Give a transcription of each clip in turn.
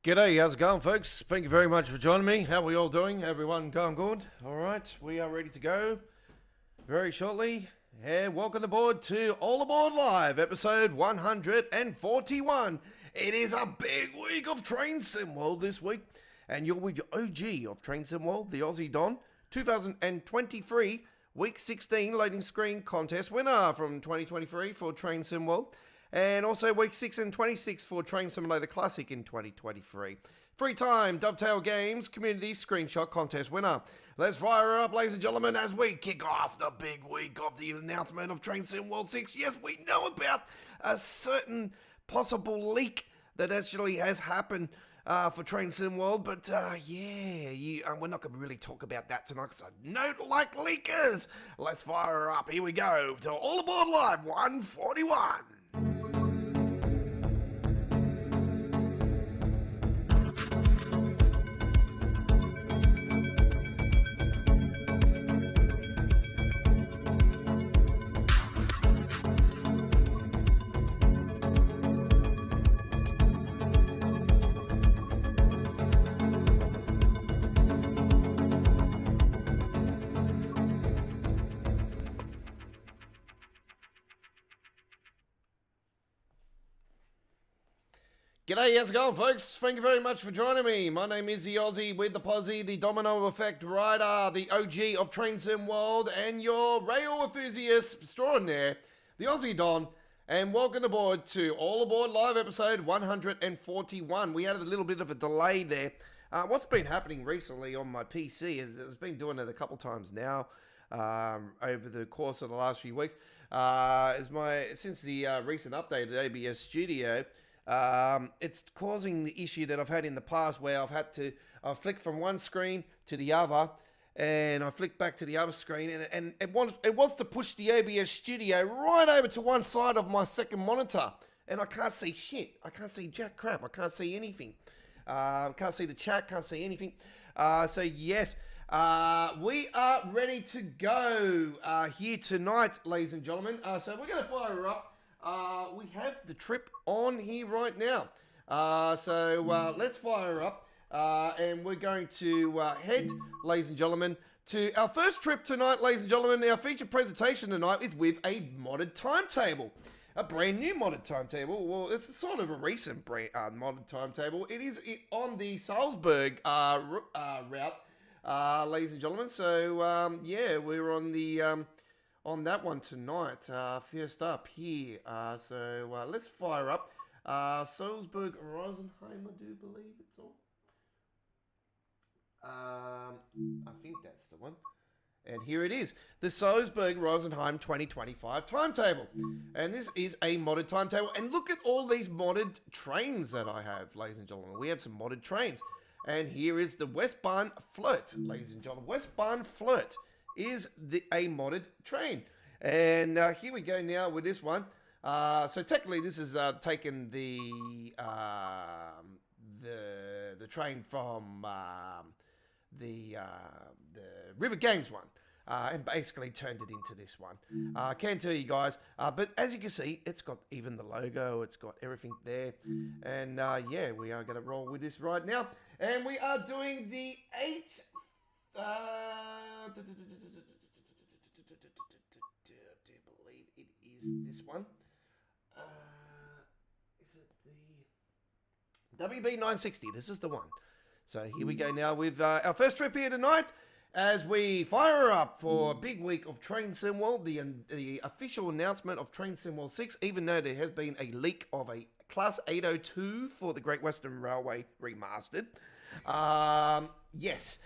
G'day, how's it going, folks? Thank you very much for joining me. How are we all doing? Everyone going good? All right, we are ready to go very shortly. Yeah, welcome aboard to All Aboard Live, episode 141. It is a big week of Train Sim World this week, and you're with your OG of Train Sim World, the Aussie Don, 2023 Week 16 loading screen contest winner from 2023 for Train Sim World. And also week 6 and 26 for Train Simulator Classic in 2023. Free time Dovetail Games Community Screenshot Contest winner. Let's fire up, ladies and gentlemen, as we kick off the big week of the announcement of Train Sim World 6. Yes, we know about a certain possible leak that actually has happened for Train Sim World, but we're not going to really talk about that tonight because I don't like leakers. Let's fire up. Here we go to All Aboard Live 141. G'day, how's it going, folks? Thank you very much for joining me. My name is the Aussie with the Posse, the Domino Effect Rider, the OG of Train Sim World, and your rail enthusiast extraordinaire, the Aussie Don, and welcome aboard to All Aboard Live episode 141. We had a little bit of a delay there. What's been happening recently on my PC is it's been doing it a couple times now over the course of the last few weeks. Since the recent update at ABS Studio, it's causing the issue that I've had in the past where I flick from one screen to the other, and I flick back to the other screen, and it wants to push the ABS Studio right over to one side of my second monitor, and I can't see shit. I can't see jack crap. I can't see anything. Can't see the chat. Can't see anything. So yes, we are ready to go here tonight, ladies and gentlemen. So we're going to fire her up. We have the trip on here right now. Let's fire up. And we're going to head, ladies and gentlemen, to our first trip tonight, ladies and gentlemen. Our featured presentation tonight is with a modded timetable. A brand new modded timetable. Well, it's sort of a recent modded timetable. It is on the Salzburg route, ladies and gentlemen. So, yeah, we're on the... on that one tonight, first up here. Let's fire up Salzburg Rosenheim, I do believe it's all. I think that's the one. And here it is, the Salzburg Rosenheim 2025 timetable. And this is a modded timetable. And look at all these modded trains that I have, ladies and gentlemen. We have some modded trains. And here is the Westbahn Flirt, ladies and gentlemen. Westbahn Flirt is a modded train, and here we go now with this one. So technically, this is taking the train from the River Games one, and basically turned it into this one. I can tell you guys, but as you can see, it's got even the logo, it's got everything there, and yeah, we are going to roll with this right now, and we are doing the 8. I do believe it is this one. Is it the WB 960? This is the one. So here we go now with our first trip here tonight as we fire up for a big week of Train Sim World, the official announcement of Train Sim World 6, even though there has been a leak of a Class 802 for the Great Western Railway Remastered. Yes.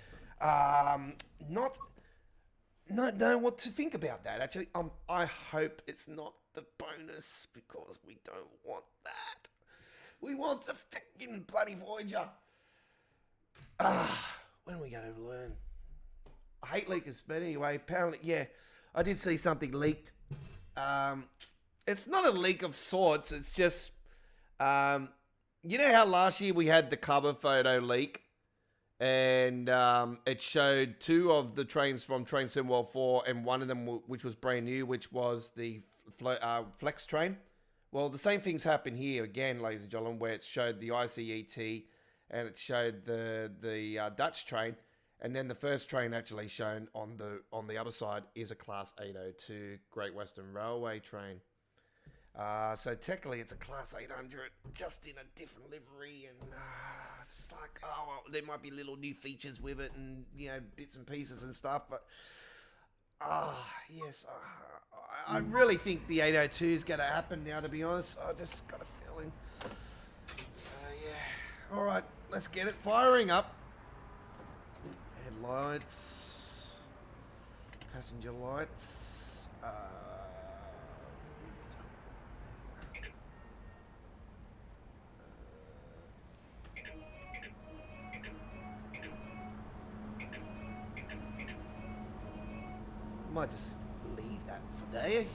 Not know what to think about that, actually. I hope it's not the bonus, because we don't want that. We want the fucking bloody Voyager. When are we going to learn? I hate leakers, but anyway, apparently, yeah, I did see something leaked. It's not a leak of sorts, it's just, you know how last year we had the cover photo leak? And it showed two of the trains from Train Sim World 4, and one of them, which was brand new, which was the Flex train. Well, the same things happen here again, ladies and gentlemen, where it showed the ICET and it showed the Dutch train, and then the first train actually shown on the other side is a Class 802 Great Western Railway train. So technically it's a Class 800, just in a different livery, and it's like, oh, well, there might be little new features with it, and bits and pieces and stuff, but yes, I really think the 802 is going to happen now, to be honest. I just got a feeling. So yeah, all right, let's get it firing up. Headlights, passenger lights. Might just leave that for today.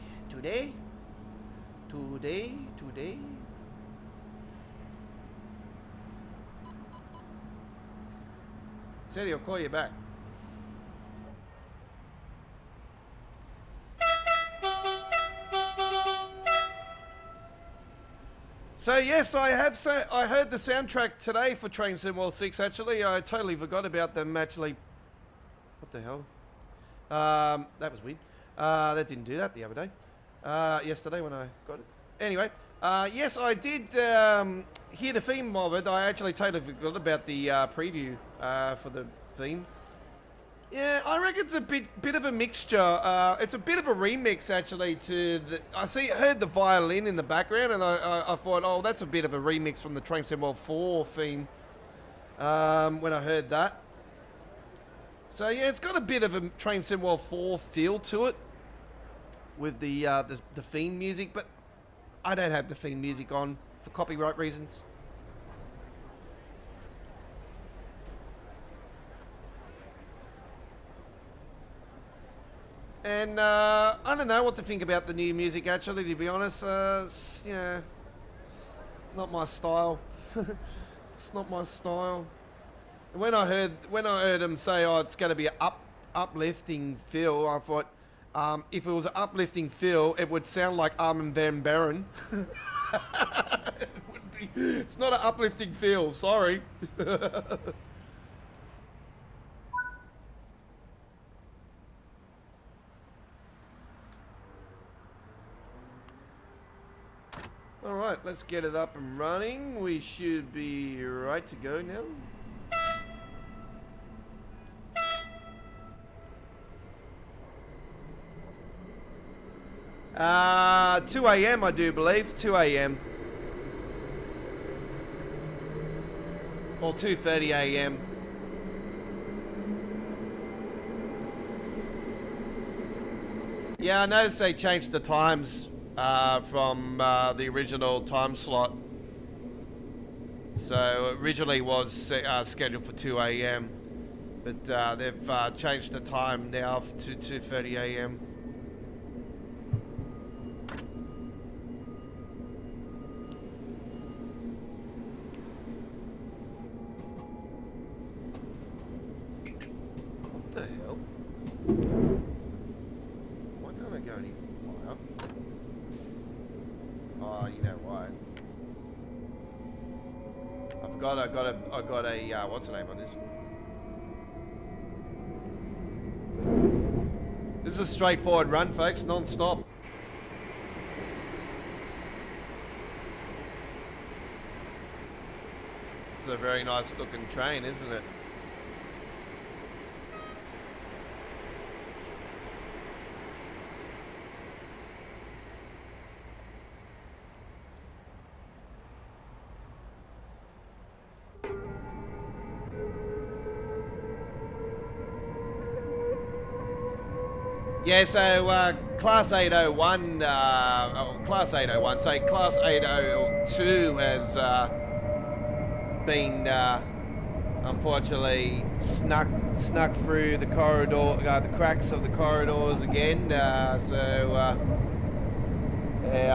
Said he'll call you back. So yes, I heard the soundtrack today for Train Sim World 6. Actually, I totally forgot about them. Actually, what the hell? That was weird. That didn't do that the other day. Yesterday when I got it. Anyway, yes, I did hear the theme of it. I actually totally forgot about the preview for the theme. Yeah, I reckon it's a bit of a mixture. It's a bit of a remix actually to the. Heard the violin in the background, and I thought, oh, that's a bit of a remix from the Train Sim World 4 theme. When I heard that. So yeah, it's got a bit of a Train Sim World 4 feel to it with the theme music, but I don't have the theme music on for copyright reasons. And I don't know what to think about the new music actually, to be honest. Yeah, not my style. It's not my style. When I heard him say, "Oh, it's going to be an uplifting feel," I thought, if it was an uplifting feel, it would sound like Armin van Buuren. It would be. It's not an uplifting feel. Sorry. All right, let's get it up and running. We should be right to go now. 2 a.m. I do believe. 2 a.m. Or 2:30 a.m. Yeah, I noticed they changed the times from the original time slot. So originally was scheduled for 2 a.m. But they've changed the time now to 2:30 a.m. What the hell? Why can't I go any higher? Oh, you know why? I got a what's the name on this? This is a straightforward run, folks, non-stop. It's a very nice looking train, isn't it? Yeah, so Class 801, Class 801, so Class 802 has been unfortunately snuck through the corridor, the cracks of the corridors again. Yeah,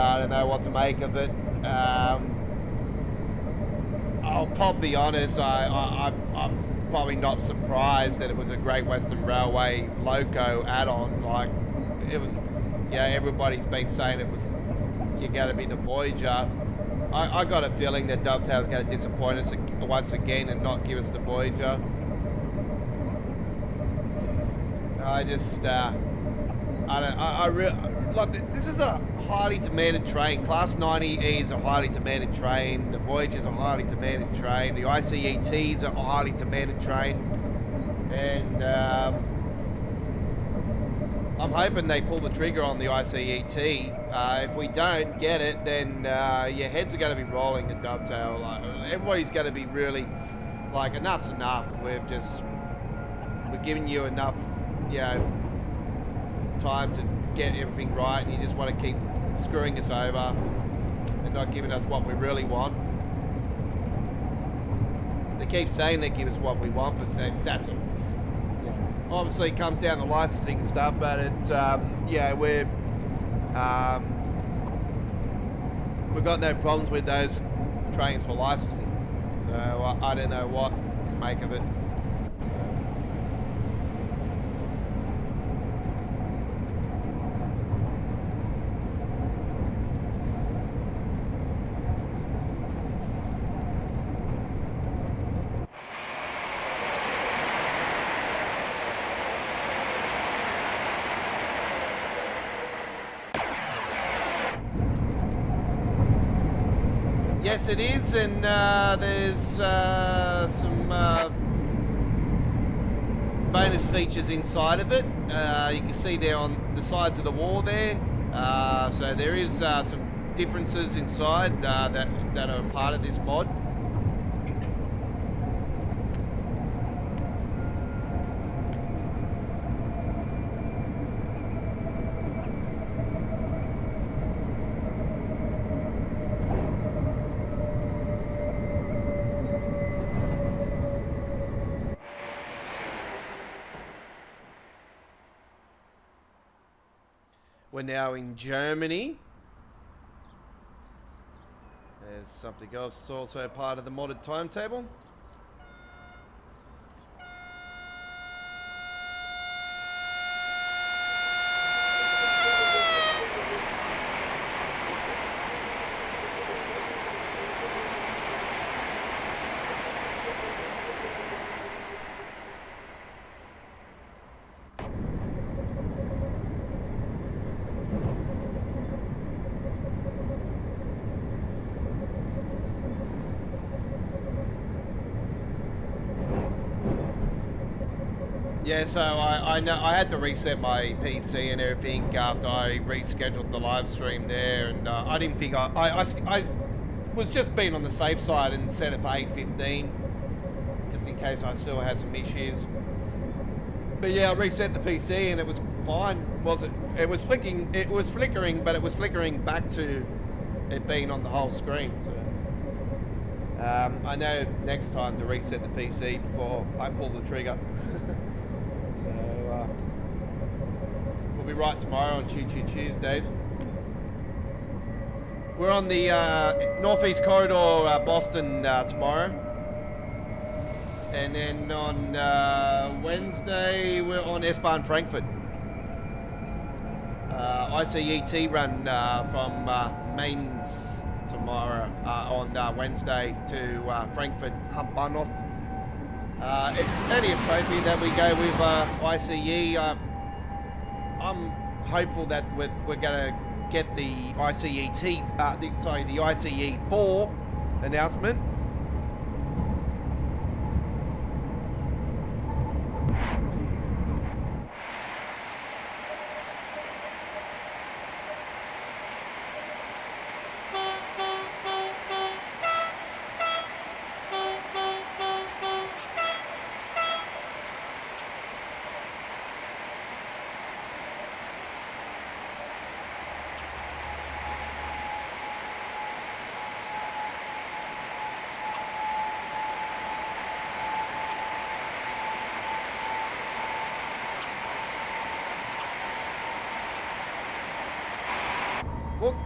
I don't know what to make of it. I'll probably be honest, I'm probably not surprised that it was a Great Western Railway loco add-on. Like, it was, yeah, everybody's been saying it was, you gotta be the Voyager. I got a feeling that Dovetail's going to disappoint us once again and not give us the Voyager. This is a highly demanded train. Class 90E is a highly demanded train. The Voyager's a highly demanded train. The ICET's a highly demanded train. And I'm hoping they pull the trigger on the ICET. If we don't get it, then your heads are going to be rolling at Dovetail. Like, everybody's going to be really like, enough's enough. We're giving you enough, you know, time to get everything right, and you just want to keep screwing us over and not giving us what we really want. They keep saying they give us what we want, but that's it. Obviously it comes down to licensing and stuff, but it's yeah, we've got no problems with those trains for licensing, so I don't know what to make of it. Yes, it is, and there's some bonus features inside of it. You can see there on the sides of the wall there. So there is some differences inside that are part of this mod. We're now in Germany. There's something else that's also part of the modded timetable. Yeah, so I know I had to reset my PC and everything after I rescheduled the live stream there, and I didn't think I was just being on the safe side and set it for 8:15, just in case I still had some issues. But yeah, I reset the PC and it was fine. It was flickering, but it was flickering back to it being on the whole screen. So I know next time to reset the PC before I pull the trigger. We'll be right tomorrow on Choo Choo Tuesdays. We're on the Northeast Corridor, Boston tomorrow. And then on Wednesday, we're on S-Bahn Frankfurt. ICET run from Mainz tomorrow on Wednesday to Frankfurt Hauptbahnhof. It's only appropriate that we go with ICE. I'm hopeful that we're going to get the ICET, the ICE4 announcement.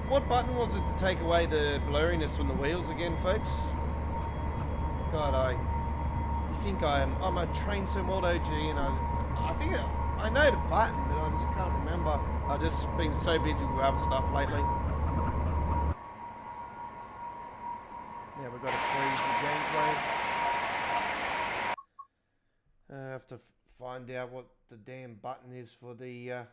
What button was it to take away the blurriness from the wheels again, folks? God, you think I'm a Train Sim World OG, and I think I know the button, but I just can't remember. I've just been so busy with other stuff lately. I have to find out what the damn button is for the...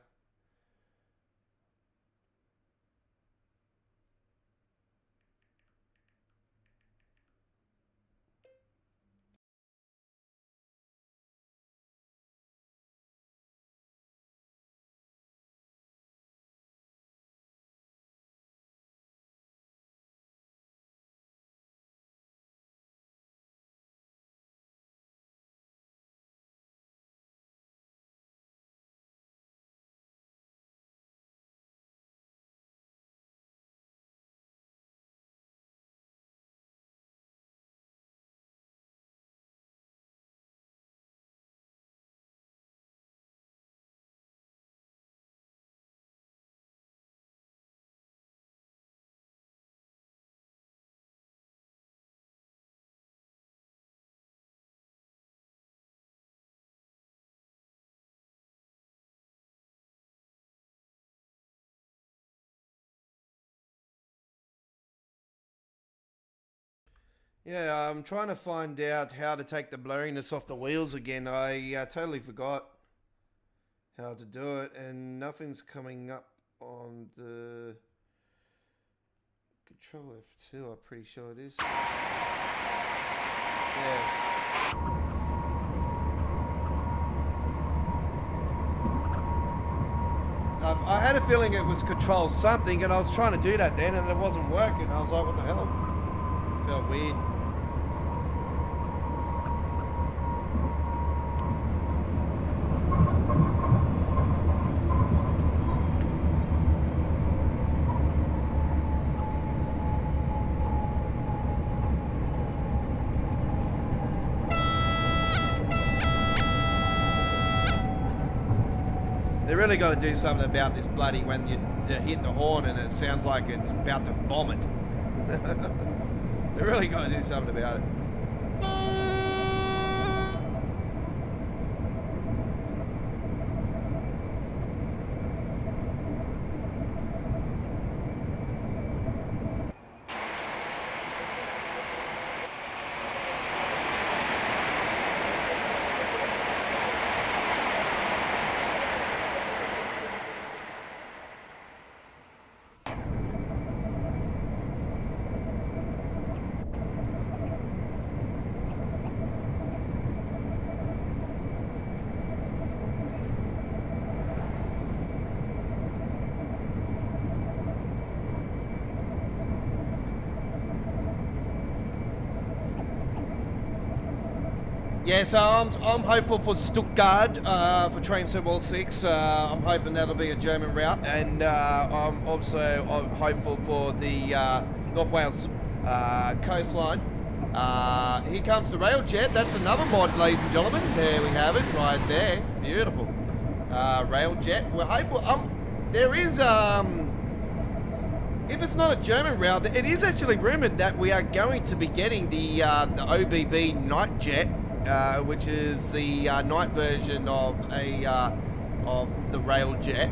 Yeah, I'm trying to find out how to take the blurriness off the wheels again. I totally forgot how to do it, and nothing's coming up on the Control F2. I'm pretty sure it is. Yeah. I had a feeling it was Control something, and I was trying to do that then, and it wasn't working. I was like, what the hell? It felt weird. They really got to do something about this bloody when you hit the horn and it sounds like it's about to vomit. They really got to do something about it. Yeah, so I'm hopeful for Stuttgart for Train Sim World 6. I'm hoping that'll be a German route, and I'm also hopeful for the North Wales coastline. Here comes the Railjet. That's another mod, ladies and gentlemen. There we have it, right there. Beautiful. Railjet. We're hopeful. There is, if it's not a German route, it is actually rumoured that we are going to be getting the OBB Nightjet. Which is the night version of the Railjet,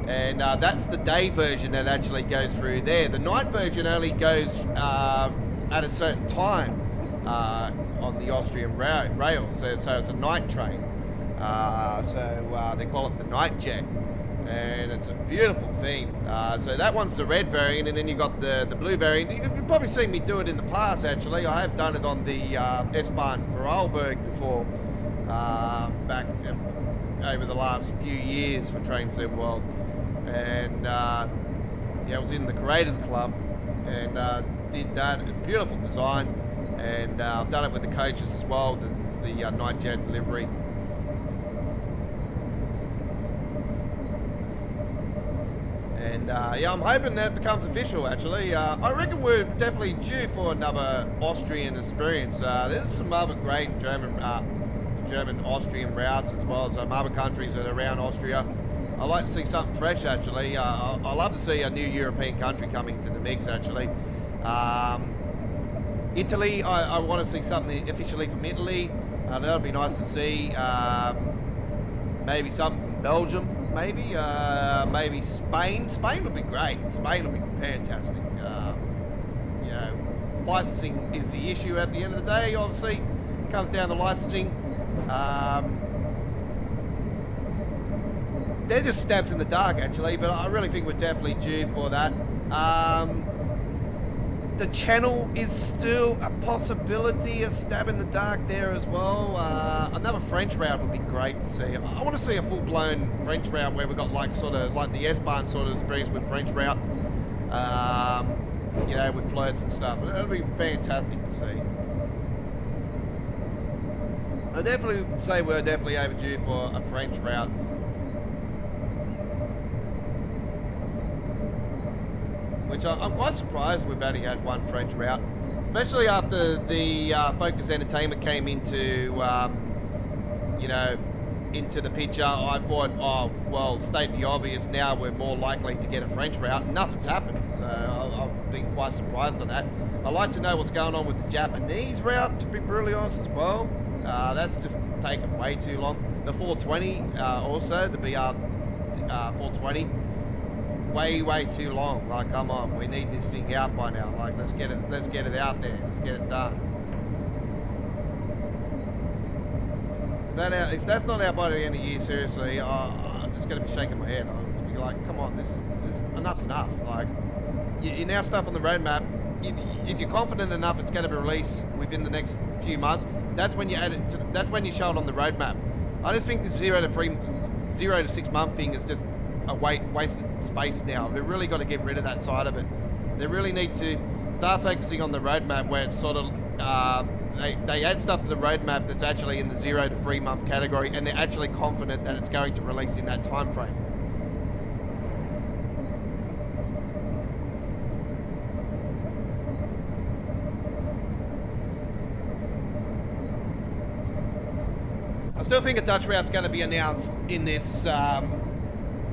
and that's the day version that actually goes through there. The night version only goes at a certain time on the Austrian rail, so it's a night train. So they call it the Nightjet, and it's a beautiful theme. So that one's the red variant, and then you got the blue variant. You've probably seen me do it in the past, actually. I have done it on the S-Bahn Vorarlberg before, back over the last few years for Train Sim World. And yeah, I was in the Creators Club and did that. A beautiful design, and I've done it with the coaches as well, the Nightjet livery. And yeah, I'm hoping that becomes official, actually. I reckon we're definitely due for another Austrian experience. There's some other great German-Austrian routes, as well as some other countries that are around Austria. I'd like to see something fresh, actually. I love to see a new European country coming to the mix, actually. Italy, I want to see something officially from Italy. That would be nice to see. Maybe something from Belgium. Maybe Spain. Spain would be great. Spain would be fantastic. You know, licensing is the issue at the end of the day. Obviously, it comes down to licensing. They're just stabs in the dark, actually, but I really think we're definitely due for that. The channel is still a possibility, a stab in the dark there as well. Another French route would be great to see. I want to see a full-blown French route where we've got like sort of like the S-Bahn sort of experience with French route, you know, with floats and stuff. That'd be fantastic to see. I definitely say we're definitely overdue for a French route. Which I'm quite surprised we've only had one French route, especially after the Focus Entertainment came into, you know, into the picture. I thought, oh, well, state the obvious, now we're more likely to get a French route. Nothing's happened, so I've been quite surprised on that. I'd like to know what's going on with the Japanese route, to be brutally honest as well. That's just taken way too long. The 420 also, the BR 420. Way too long. Like, come on, we need this thing out by now. Like, let's get it out there. Let's get it done. Is that out? If that's not out by the end of the year, seriously, I'm just gonna be shaking my head. I'll just be like, come on, this enough's enough. Like, you now stuff on the roadmap. If you're confident enough it's going to be released within the next few months, that's when you add it to. That's when you show it on the roadmap. I just think this 0 to 6 month thing is just a wasted space now. They've really got to get rid of that side of it. They really need to start focusing on the roadmap where it's sort of they add stuff to the roadmap that's actually in the 0 to 3 month category, and they're actually confident that it's going to release in that time frame. I still think a Dutch route's going to be announced in this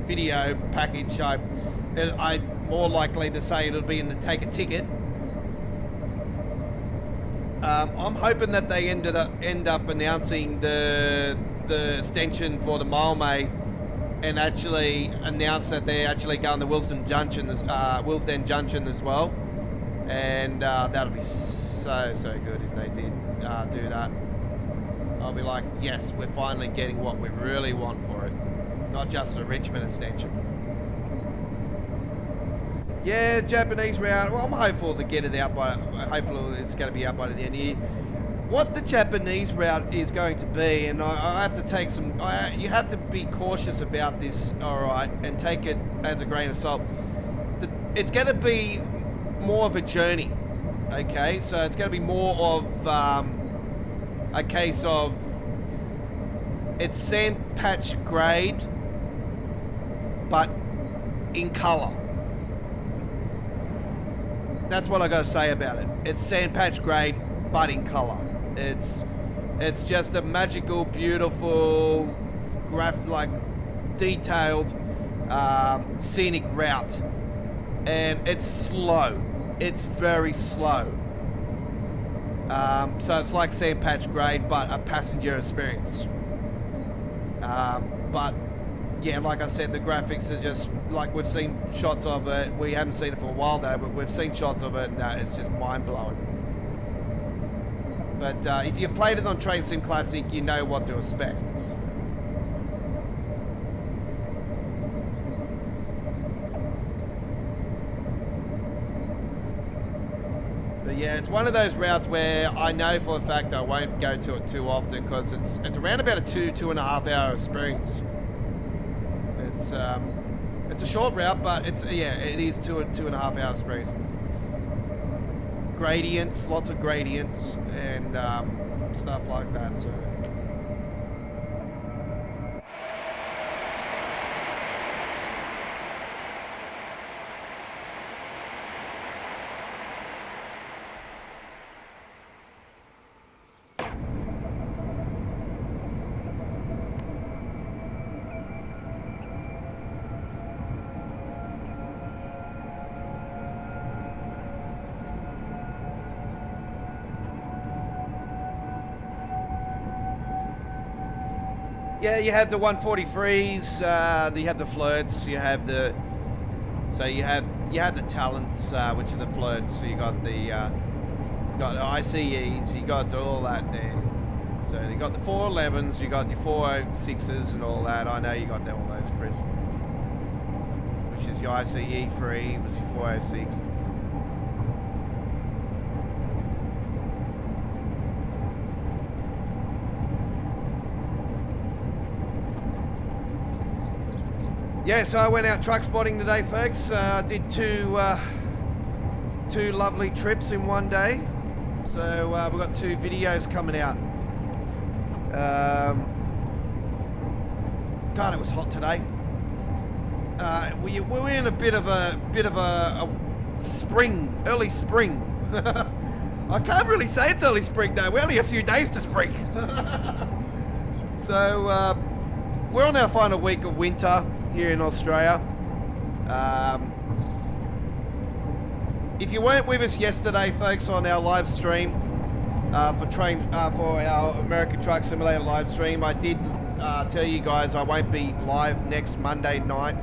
video package. I'm more likely to say it'll be in the take a ticket. I'm hoping that they end up announcing the extension for the Malmö and actually announce that they're actually going to Willesden Junction as well, and that'll be so good if they did do that. I'll be like, yes, we're finally getting what we really want for it, not just a Richmond extension. Yeah, Japanese route. Well, I'm hopeful to get it out by. Hopefully, it's going to be out by the end of the year. What the Japanese route is going to be, and I have to take some. You have to be cautious about this, all right, and take it as a grain of salt. It's going to be more of a journey, okay? So it's going to be more of a case of it's sand patch grade, but in colour. That's what I got to say about it. It's sand patch grade, but in colour. It's just a magical, beautiful, detailed, scenic route, and it's slow. It's very slow. So it's like sand patch grade, but a passenger experience. But yeah, like I said, the graphics are just like, we've seen shots of it. We haven't seen it for a while though, but we've seen shots of it, and it's just mind blowing. But if you've played it on Train Sim Classic, you know what to expect. But yeah, it's one of those routes where I know for a fact I won't go to it too often, because it's around about a 2.5 hour experience. It's a short route, but it is 2.5 hour experience. Gradients, lots of gradients, and stuff like that. So. Yeah, you have the 143s, you have the floats, you have the talents, which are the floats. So you got the got ICEs, you got all that there. So you got the 411s, you got your 406s and all that. I know you got all those, Chris. Which is your ICE free, which is your 406. Yeah, so I went out truck spotting today, folks. Did two lovely trips in one day. So we've got 2 videos coming out. God, it was hot today. We were in a bit of a spring, early spring. I can't really say it's early spring now. We're only a few days to spring. So we're on our final week of winter here in Australia. If you weren't with us yesterday, folks, on our live stream for our American Truck Simulator live stream, I did tell you guys I won't be live next Monday night.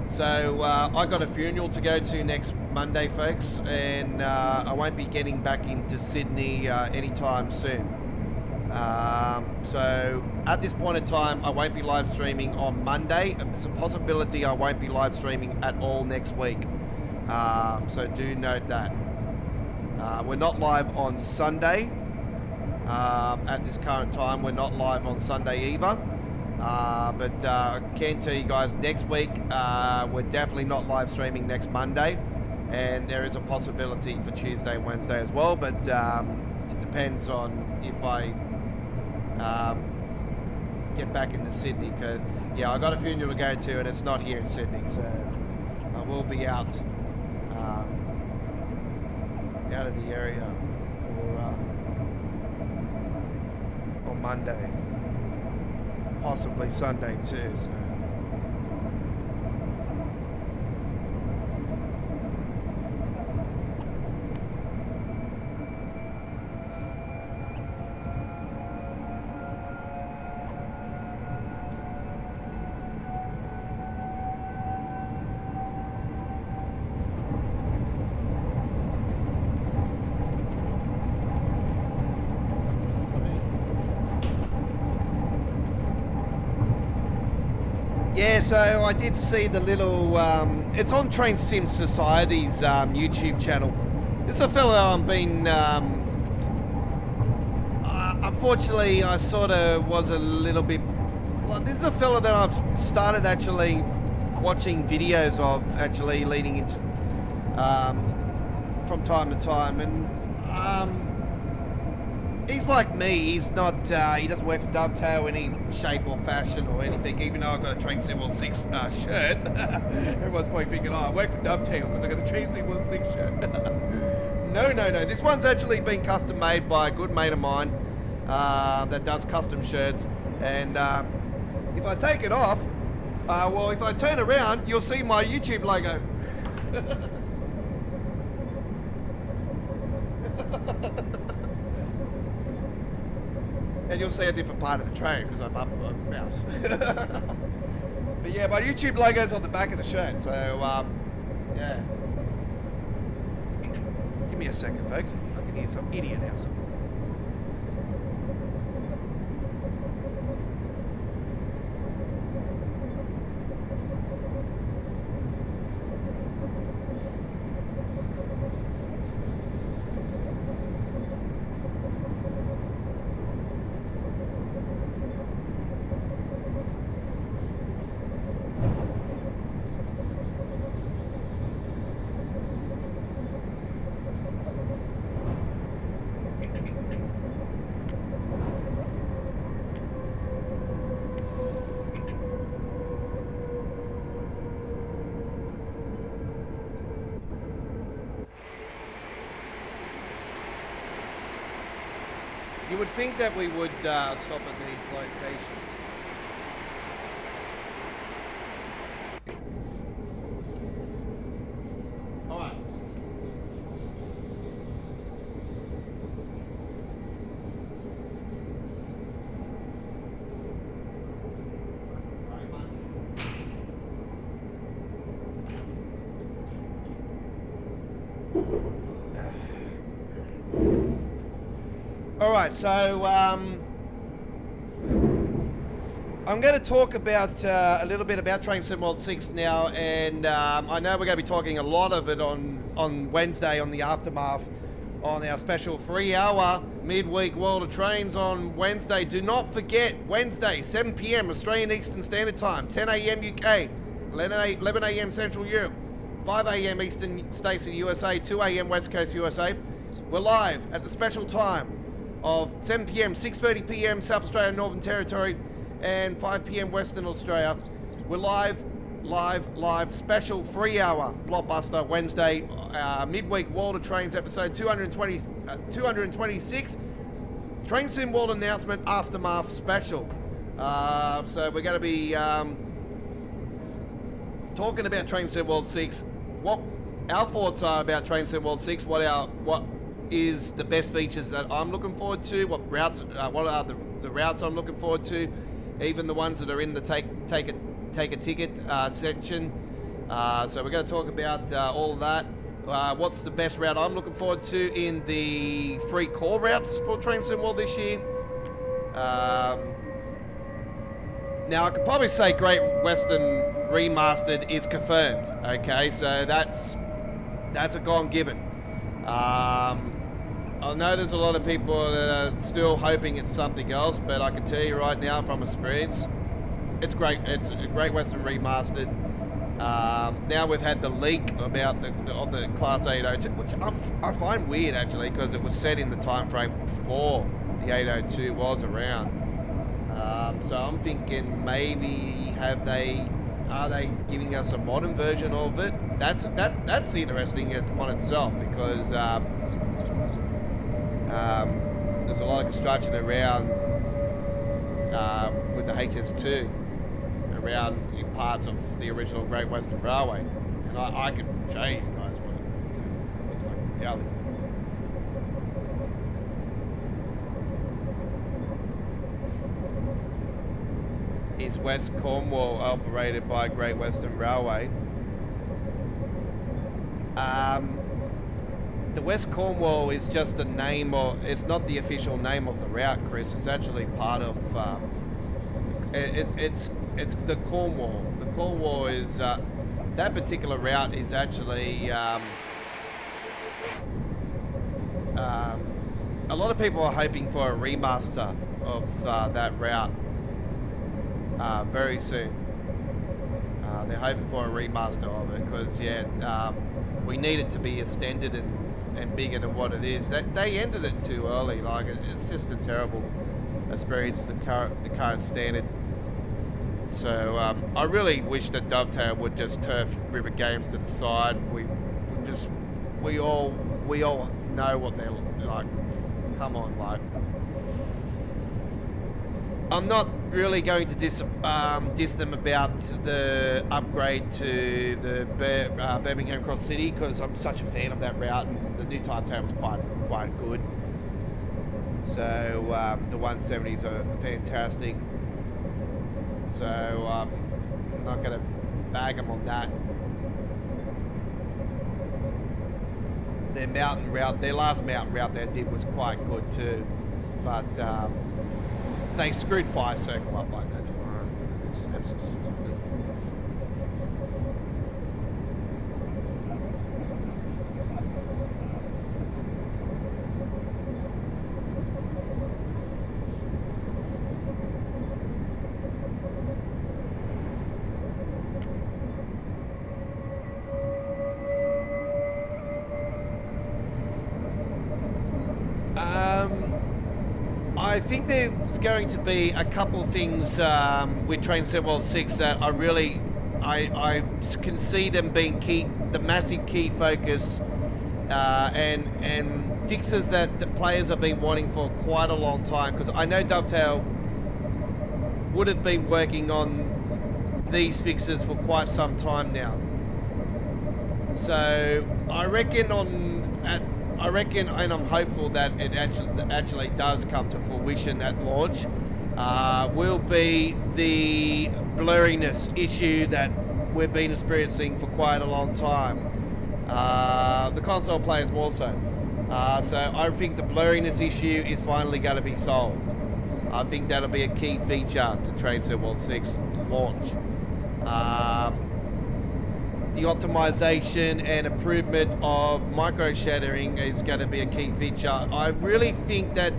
So I got a funeral to go to next Monday, folks, and I won't be getting back into Sydney anytime soon. So at this point in time, I won't be live streaming on Monday. It's a possibility I won't be live streaming at all next week. So do note that. We're not live on Sunday. At this current time, we're not live on Sunday either. But I can tell you guys, next week, we're definitely not live streaming next Monday. And there is a possibility for Tuesday and Wednesday as well. But it depends on if I get back into Sydney, because I got a funeral to go to and it's not here in Sydney, so I will be out of the area on Monday, possibly Sunday too. So. Yeah, so I did see the little, it's on Train Sim Society's YouTube channel. This is a fella I've been, unfortunately I sort of was a little bit, this is a fella that I've started actually watching videos of, actually leading into, from time to time, and he's like me. He's not, he doesn't work for Dovetail in any shape or fashion or anything, even though I've got a Train Sim 6 shirt. Everyone's probably thinking, oh, I work for Dovetail because I got a Train Sim 6 shirt. No. This one's actually been custom made by a good mate of mine that does custom shirts. And if I take it off, well, if I turn around, you'll see my YouTube logo. And you'll see a different part of the train because I'm up a mouse. But yeah, my YouTube logo's on the back of the shirt, so yeah. Give me a second, folks. I can hear some idiot outside. You would think that we would stop at these locations. All right. right, so I'm going to talk about a little bit about Train Sim World 6 now, and I know we're going to be talking a lot of it on Wednesday on the Aftermath, on our special 3-hour midweek World of Trains on Wednesday. Do not forget, Wednesday, 7 p.m. Australian Eastern Standard Time, 10 a.m. UK, 11 a.m. Central Europe, 5 a.m. Eastern States of USA, 2 a.m. West Coast USA. We're live at the special time of 7 p.m., 6:30 p.m. South Australia, Northern Territory, and 5 p.m. Western Australia. We're live, special 3-hour blockbuster Wednesday, midweek World of Trains episode 226, Train Sim World announcement aftermath special. So we're going to be talking about Train Sim World 6, what our thoughts are about Train Sim World 6, what is the best features that I'm looking forward to, what are the routes I'm looking forward to, even the ones that are in the take a ticket section. So we're going to talk about all of that. What's the best route I'm looking forward to in the free core routes for Train Sim World this year. Now I could probably say Great Western Remastered is confirmed. Okay, so that's a gone given. I know there's a lot of people that are still hoping it's something else, but I can tell you right now from experience, it's great. It's a Great Western Remastered. Now we've had the leak about the Class 802, which I find weird actually, because it was set in the time frame before the 802 was around. So I'm thinking maybe are they giving us a modern version of it? That's interesting on itself, because there's a lot of construction around with the HS2 around in parts of the original Great Western Railway, and I could show you guys what it looks like in reality. Is West Cornwall operated by Great Western Railway? The West Cornwall is just the name, or it's not the official name of the route, Chris. It's actually part of it's the Cornwall. The Cornwall is that particular route is actually a lot of people are hoping for a remaster of that route very soon. They're hoping for a remaster of it because we need it to be extended and bigger than what it is. That they ended it too early. Like it's just a terrible experience, the current standard. So I really wish that Dovetail would just turf River Games to the side. We all know what they're like. Come on, like. I'm not really going to diss them about the upgrade to the Birmingham Cross City, because I'm such a fan of that route, and the new timetable is quite good. So the 170s are fantastic. So I'm not going to bag them on that. Their mountain route, their last mountain route they did was quite good too, but they screwed Fire Circle up like that tomorrow. Just have some stuff there. I think there's going to be a couple of things with Train Sim World 6 that I can see them being the massive key focus and fixes that the players have been wanting for quite a long time, because I know Dovetail would have been working on these fixes for quite some time now. So I reckon and I'm hopeful that it actually does come to fruition at launch, will be the blurriness issue that we've been experiencing for quite a long time. The console players more so. So I think the blurriness issue is finally going to be solved. I think that'll be a key feature to Train Sim World 6 launch. The optimization and improvement of micro shattering is going to be a key feature. I really think that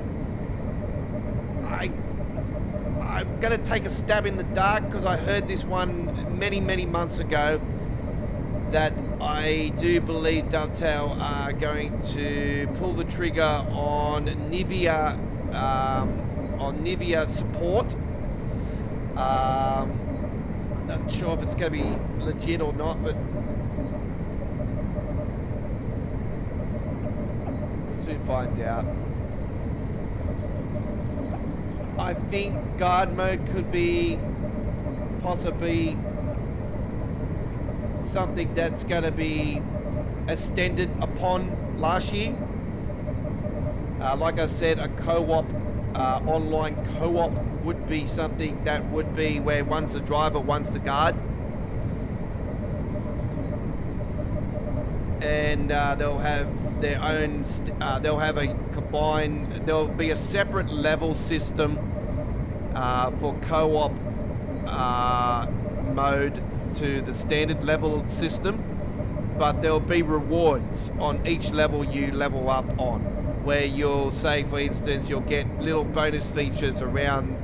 I'm going to take a stab in the dark, because I heard this one many months ago, that I do believe Dovetail are going to pull the trigger on Nivea support. I'm not sure if it's going to be legit or not, but we'll soon find out. I think guard mode could be possibly something that's going to be extended upon last year. Like I said, a co-op, online co-op would be something that would be where one's the driver, one's the guard. And they'll have their own, they'll have a combined, there'll be a separate level system for co-op mode to the standard level system, but there'll be rewards on each level you level up on, where you'll say, for instance, you'll get little bonus features around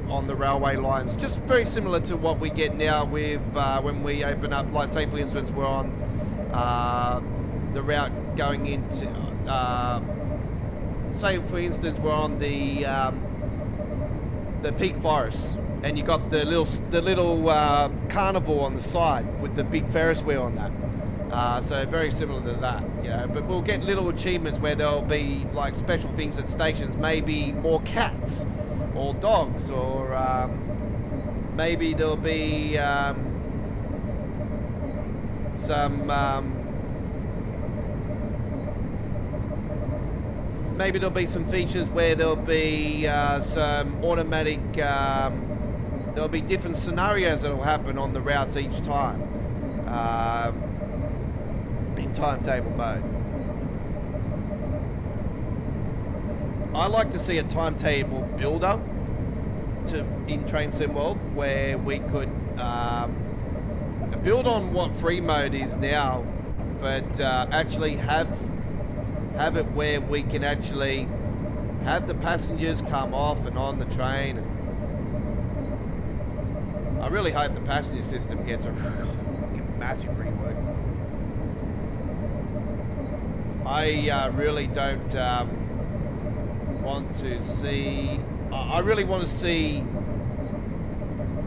on the railway lines, just very similar to what we get now with when we open up, like say for instance we're on the route going into say for instance we're on the Peak Forest, and you got the little carnival on the side with the big Ferris wheel on that. So very similar to that, you know. But we'll get little achievements where there'll be like special things at stations, maybe more cats or dogs, or maybe there'll be some maybe there'll be some features where there'll be some automatic, there'll be different scenarios that'll happen on the routes each time in timetable mode. I like to see a timetable builder in Train Sim World, where we could build on what free mode is now, but actually have it where we can actually have the passengers come off and on the train. And I really hope the passenger system gets a massive rework. I really don't want to see. I really want to see.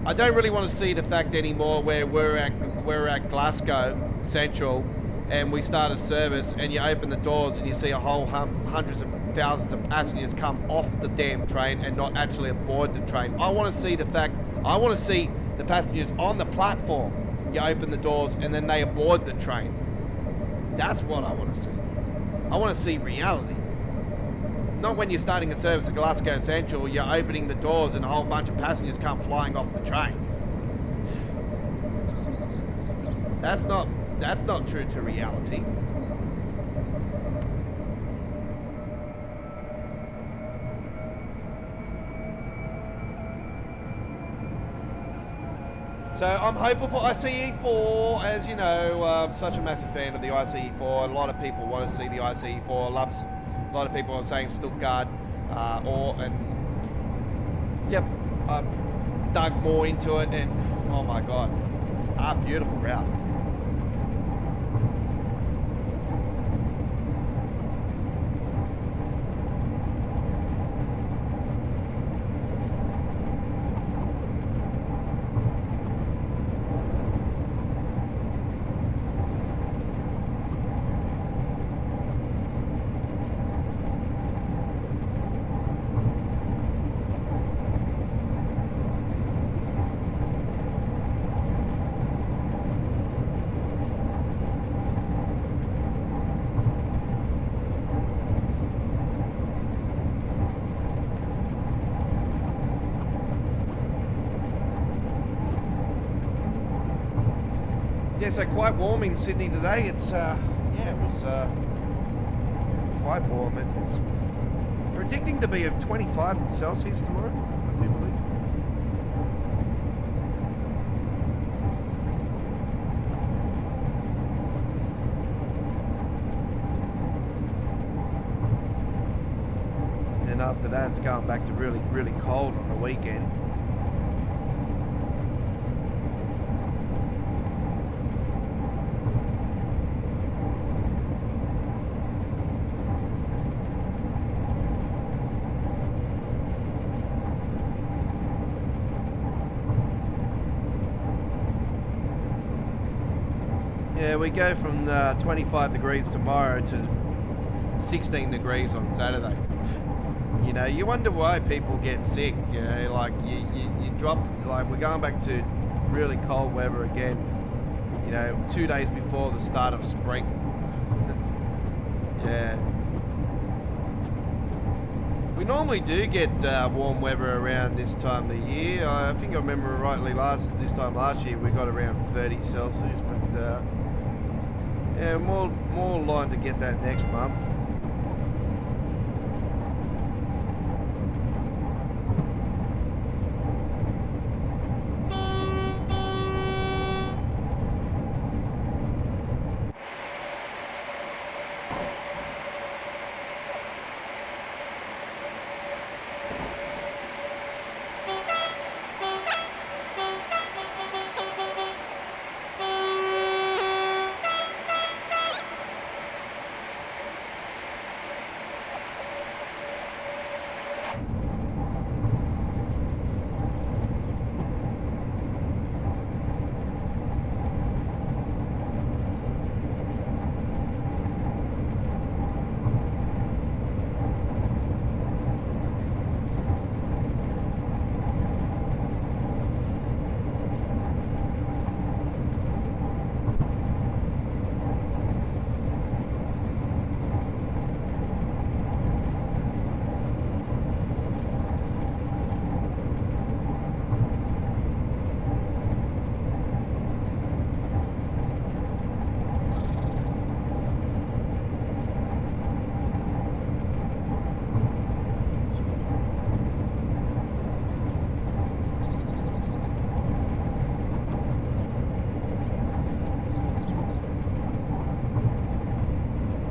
I don't really want to see the fact anymore where we're at Glasgow Central, and we start a service, and you open the doors and you see a whole hundreds of thousands of passengers come off the damn train and not actually aboard the train. I want to see the passengers on the platform. You open the doors and then they aboard the train. That's what I want to see. I want to see reality. Not when you're starting a service at Glasgow Central, you're opening the doors and a whole bunch of passengers come flying off the train. That's not true to reality. So I'm hopeful for ICE4. As you know, I'm such a massive fan of the ICE4. A lot of people want to see the ICE4. A lot of people are saying Stuttgart, yep, I've dug more into it, and oh my god, beautiful route. Yeah, so quite warm in Sydney today. It's it was quite warm. It's predicting to be of 25 Celsius tomorrow, I do believe. And after that, it's going back to really, really cold on the weekend. Yeah, we go from 25 degrees tomorrow to 16 degrees on Saturday. You know, you wonder why people get sick. You know, like you drop, like we're going back to really cold weather again. You know, 2 days before the start of spring. Yeah. We normally do get warm weather around this time of the year. I think I remember rightly this time last year we got around 30 Celsius, but yeah, more line to get that next month.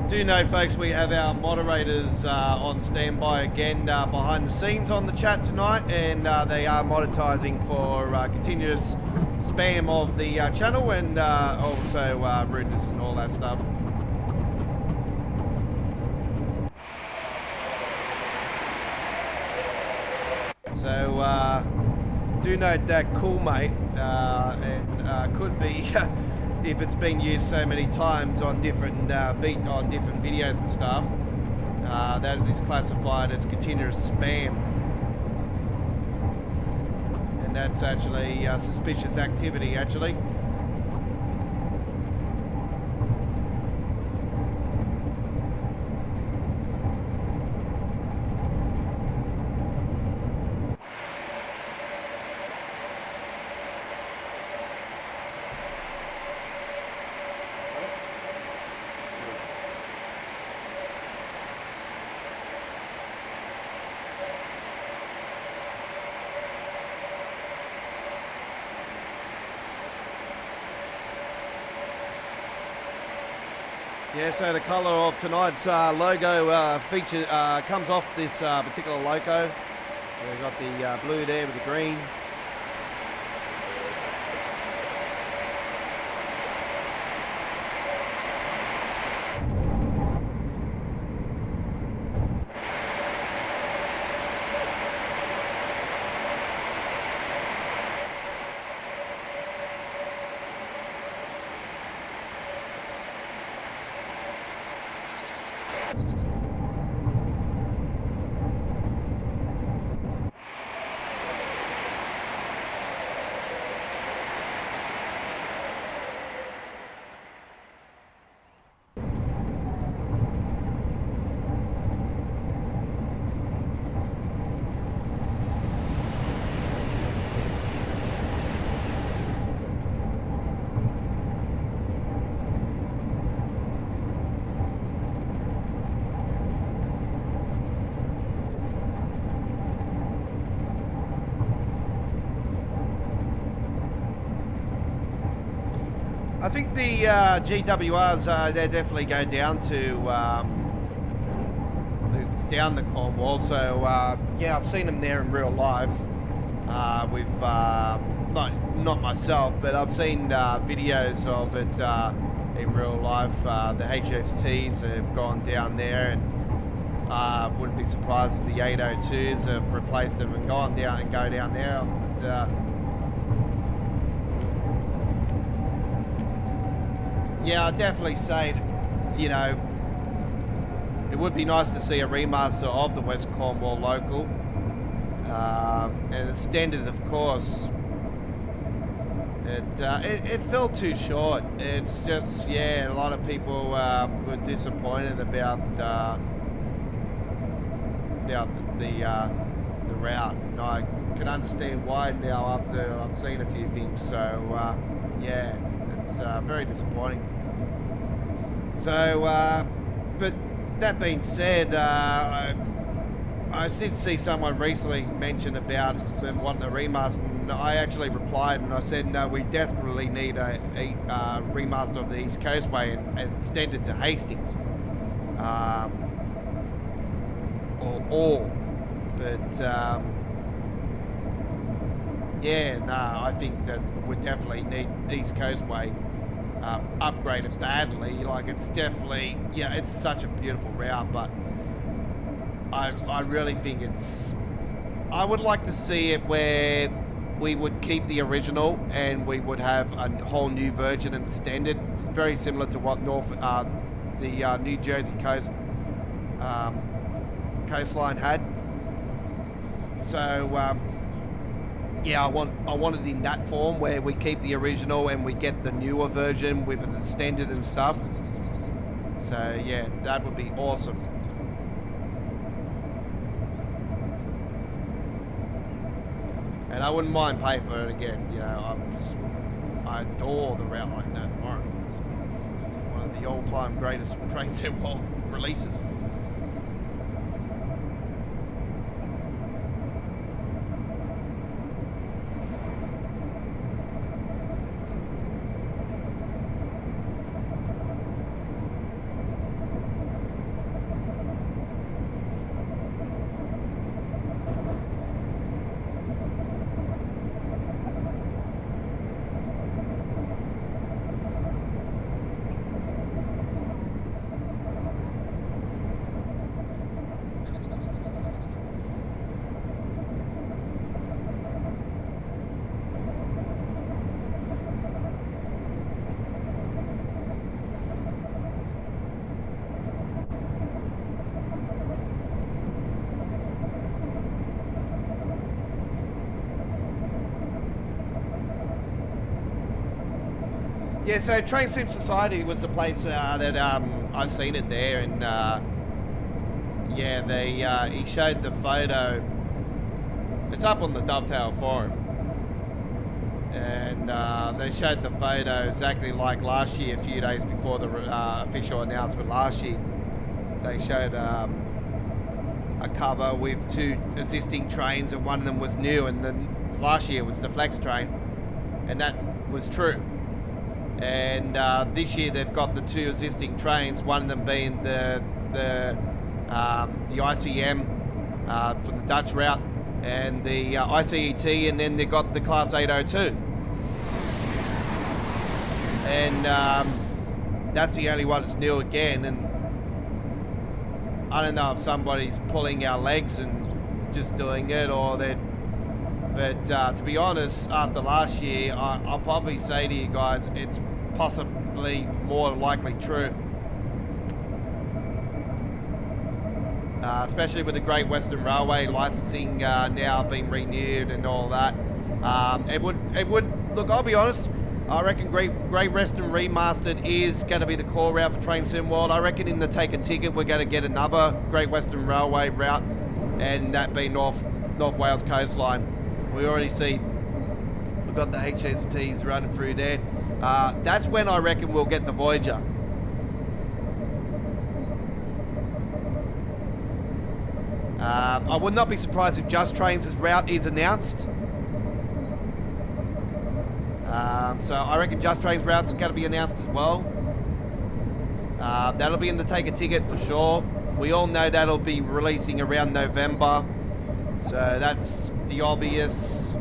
Do note, folks, we have our moderators on standby again behind the scenes on the chat tonight, and they are monetizing for continuous spam of the channel and also rudeness and all that stuff. So do note that cool mate and could be if it's been used so many times on different videos and stuff, that is classified as continuous spam, and that's actually suspicious activity actually. Yeah, so the colour of tonight's logo feature comes off this particular logo. We've got the blue there with the green. I think the GWRs, they definitely go down to down the Cornwall. So yeah, I've seen them there in real life. With not myself, but I've seen videos of it in real life. The HSTs have gone down there, and wouldn't be surprised if the 802s have replaced them and gone down and go down there. Yeah, I'd definitely say, you know, it would be nice to see a remaster of the West Cornwall local. And extended, of course. It fell too short. It's just, yeah, a lot of people were disappointed about the route. And I can understand why now after I've seen a few things. So yeah, it's very disappointing. So, but that being said, I did see someone recently mention about them wanting a remaster, and I actually replied and I said, no, we desperately need a remaster of the East Coastway and extend it to Hastings. But yeah, no, I think that we definitely need East Coastway upgraded badly. Like, it's definitely, yeah, it's such a beautiful route, but I really think I would like to see it where we would keep the original and we would have a whole new version and extended, very similar to what the New Jersey coastline had. So yeah, I want it in that form where we keep the original and we get the newer version with it extended and stuff. So yeah, that would be awesome. And I wouldn't mind paying for it again. You know, I adore the route like that. It's one of the all-time greatest train sim world releases. Yeah, so Train Sim Society was the place that I seen it there, and yeah, he showed the photo. It's up on the Dovetail forum, and they showed the photo exactly like last year, a few days before the official announcement last year. They showed a cover with two existing trains, and one of them was new, and then last year was the Flex train, and that was true. And this year they've got the two existing trains, one of them being the ICM from the Dutch route, and the ICET, and then they've got the Class 802. And that's the only one that's new again, and I don't know if somebody's pulling our legs and just doing it, or they're... But to be honest, after last year, I'll probably say to you guys, it's possibly more likely true. Especially with the Great Western Railway licensing now being renewed and all that. It would look, I'll be honest, I reckon Great Western Remastered is going to be the core route for Train Sim World. I reckon in the Take a Ticket we're going to get another Great Western Railway route, and that be North Wales coastline. We already see we've got the HSTs running through there. That's when I reckon we'll get the Voyager. I would not be surprised if Just Trains' route is announced. So I reckon Just Trains routes are going to be announced as well. That'll be in the Take a Ticket for sure. We all know that'll be releasing around November. So that's the obvious.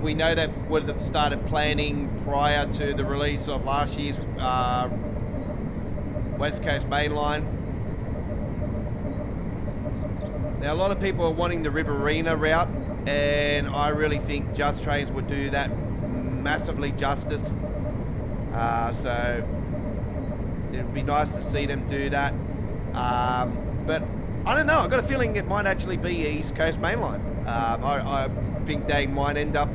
We know that would have started planning prior to the release of last year's West Coast Mainline. Now, a lot of people are wanting the Riverina route, and I really think Just Trains would do that massively justice. So it would be nice to see them do that. But I don't know. I've got a feeling it might actually be East Coast Mainline. I think they might end up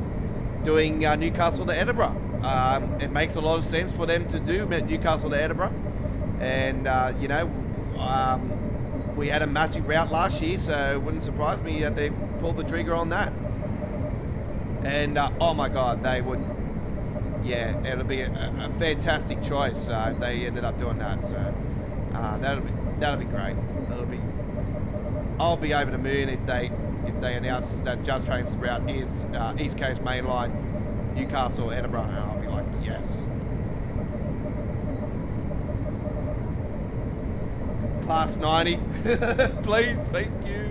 doing Newcastle to Edinburgh. It makes a lot of sense for them to do Newcastle to Edinburgh. And, we had a massive route last year, so it wouldn't surprise me that they pulled the trigger on that. And, oh my God, they would, yeah, it'll be a fantastic choice if they ended up doing that. So that'll be great. I'll be over the moon if they announce that Just Trains' route is East Coast Mainline, Newcastle, Edinburgh, and I'll be like, yes. Class 90, please, thank you.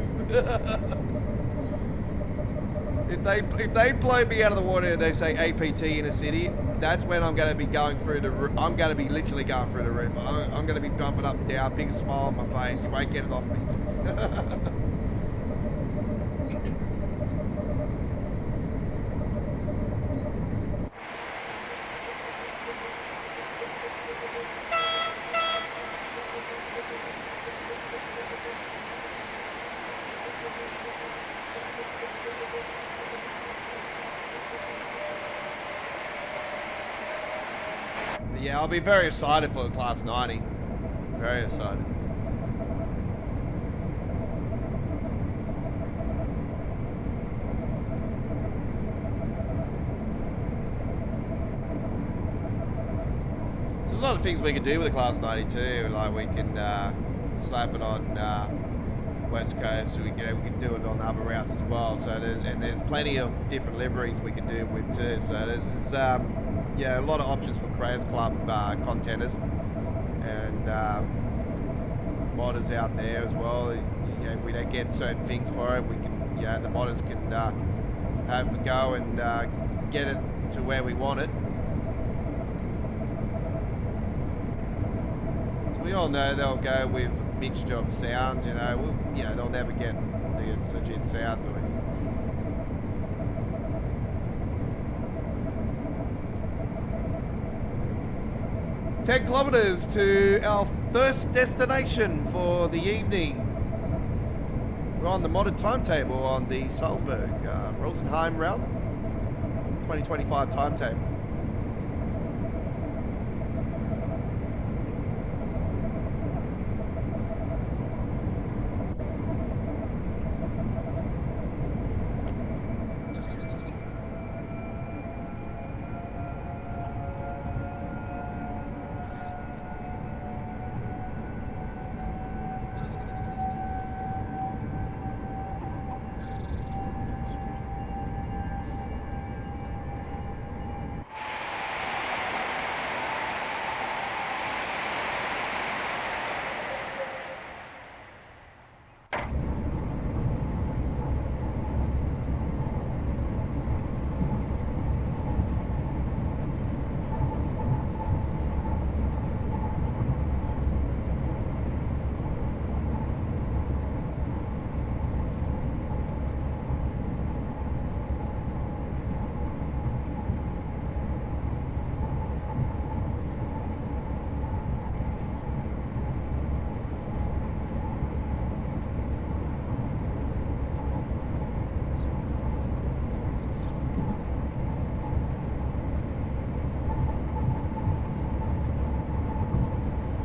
If they blow me out of the water and they say APT in a city, that's when I'm going to be going through the roof. I'm going to be literally going through the roof. I'm going to be jumping up and down, big smile on my face. You won't get it off me. Yeah, I'll be very excited for the Class 90. Very excited. There's a lot of things we can do with the Class 92. Like we can slap it on West Coast. We can do it on other routes as well. So there's plenty of different liveries we can do with too. So there's yeah, a lot of options for Creators Club contenders and modders out there as well. You know, if we don't get certain things for it, we can, you know, the modders can have a go and get it to where we want it. So we all know they'll go with a mixture of sounds. You know, they'll never get the legit sounds or anything. 10 kilometres to our first destination for the evening. We're on the modded timetable on the Salzburg Rosenheim route, 2025 timetable.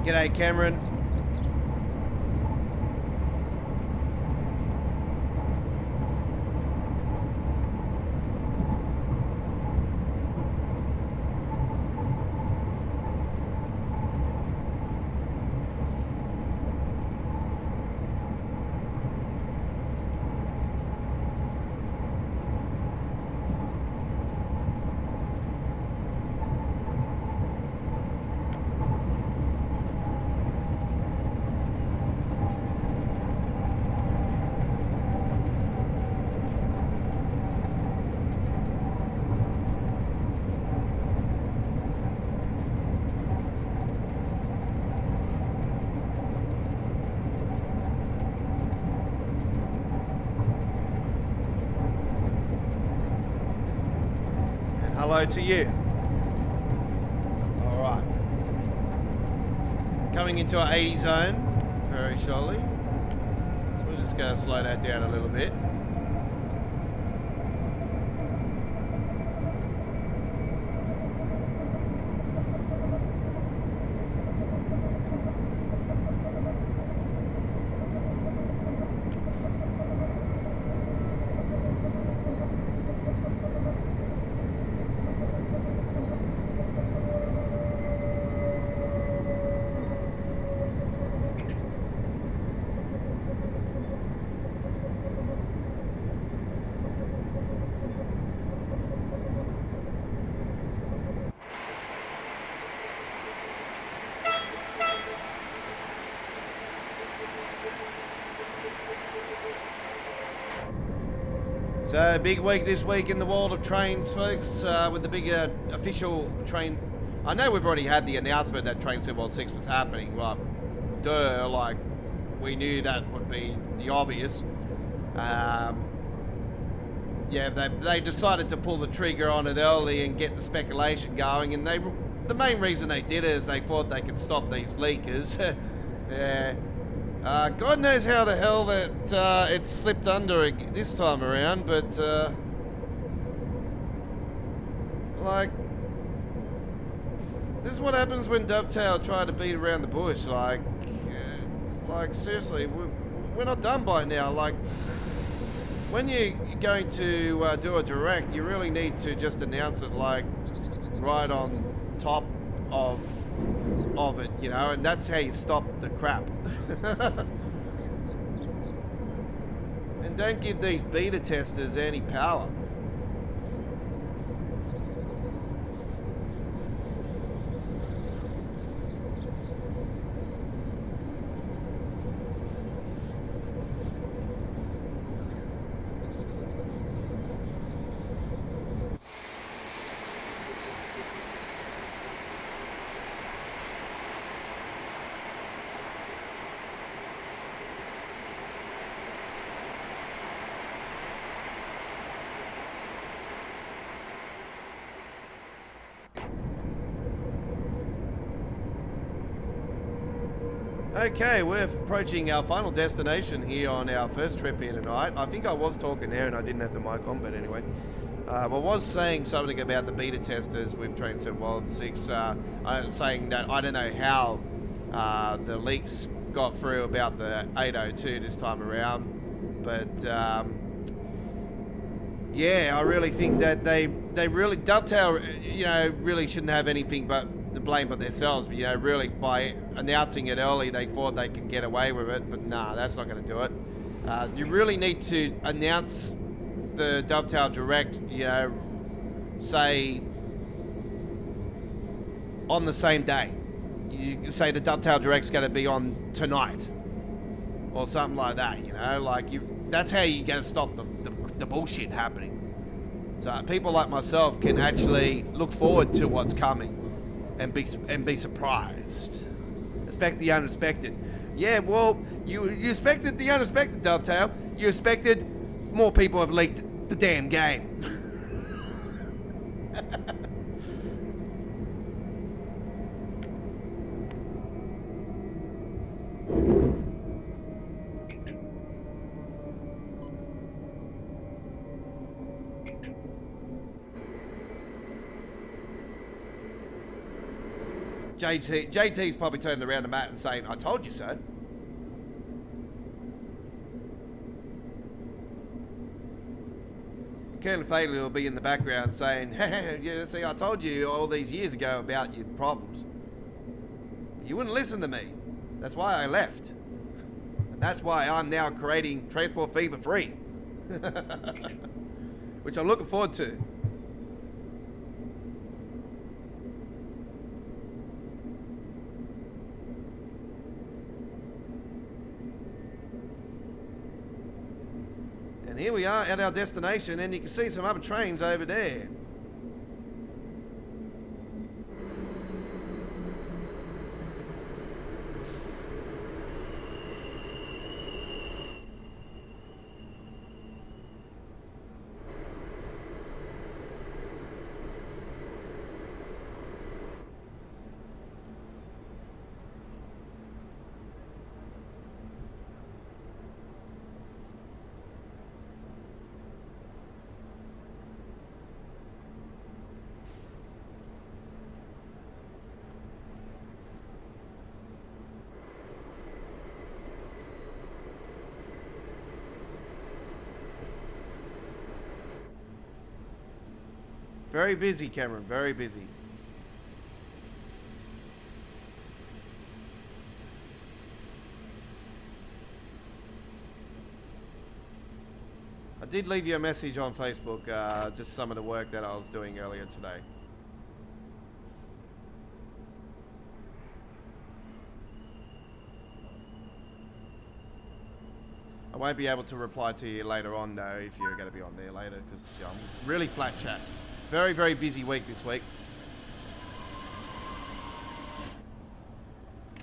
G'day, Cameron. hello to you. All right. Coming into our 80 zone very shortly. So we're just going to slow that down a little bit. So, big week this week in the world of trains, folks, with the big official train. I know we've already had the announcement that Train Sim World 6 was happening, but duh, like, we knew that would be the obvious. Yeah, they decided to pull the trigger on it early and get the speculation going, and the main reason they did it is they thought they could stop these leakers. Yeah. God knows how the hell that it slipped under this time around, but like, this is what happens when Dovetail try to beat around the bush. Like seriously, we're not done by now. Like, when you're going to do a direct, you really need to just announce it like right on top of it, you know, and that's how you stop the crap. And don't give these beta testers any power. Okay, we're approaching our final destination here on our first trip here tonight. I think I was talking there and I didn't have the mic on, but anyway. I was saying something about the beta testers with Train Sim World 6. I'm saying that I don't know how the leaks got through about the 802 this time around. But yeah, I really think that they really, Dovetail, you know, really shouldn't have anything but the blame for themselves. But, you know, really by announcing it early, they thought they could get away with it. But nah, that's not going to do it. You really need to announce the Dovetail Direct, you know, say on the same day. You say the Dovetail Direct's going to be on tonight or something like that, you know, like that's how you're going to stop the bullshit happening. So people like myself can actually look forward to what's coming and be surprised. Expect the unexpected. Yeah, well, you expected the unexpected, Dovetail. You expected more people have leaked the damn game. JT's probably turning around to Matt and saying, I told you so. Colonel Fataley will be in the background saying, hey, yeah, see, I told you all these years ago about your problems. You wouldn't listen to me. That's why I left. And that's why I'm now creating Transport Fever Free. Which I'm looking forward to. And here we are at our destination, and you can see some other trains over there. Very busy, Cameron. Very busy. I did leave you a message on Facebook, just some of the work that I was doing earlier today. I won't be able to reply to you later on, though, if you're going to be on there later, because I'm really flat chat. Very, very busy week this week.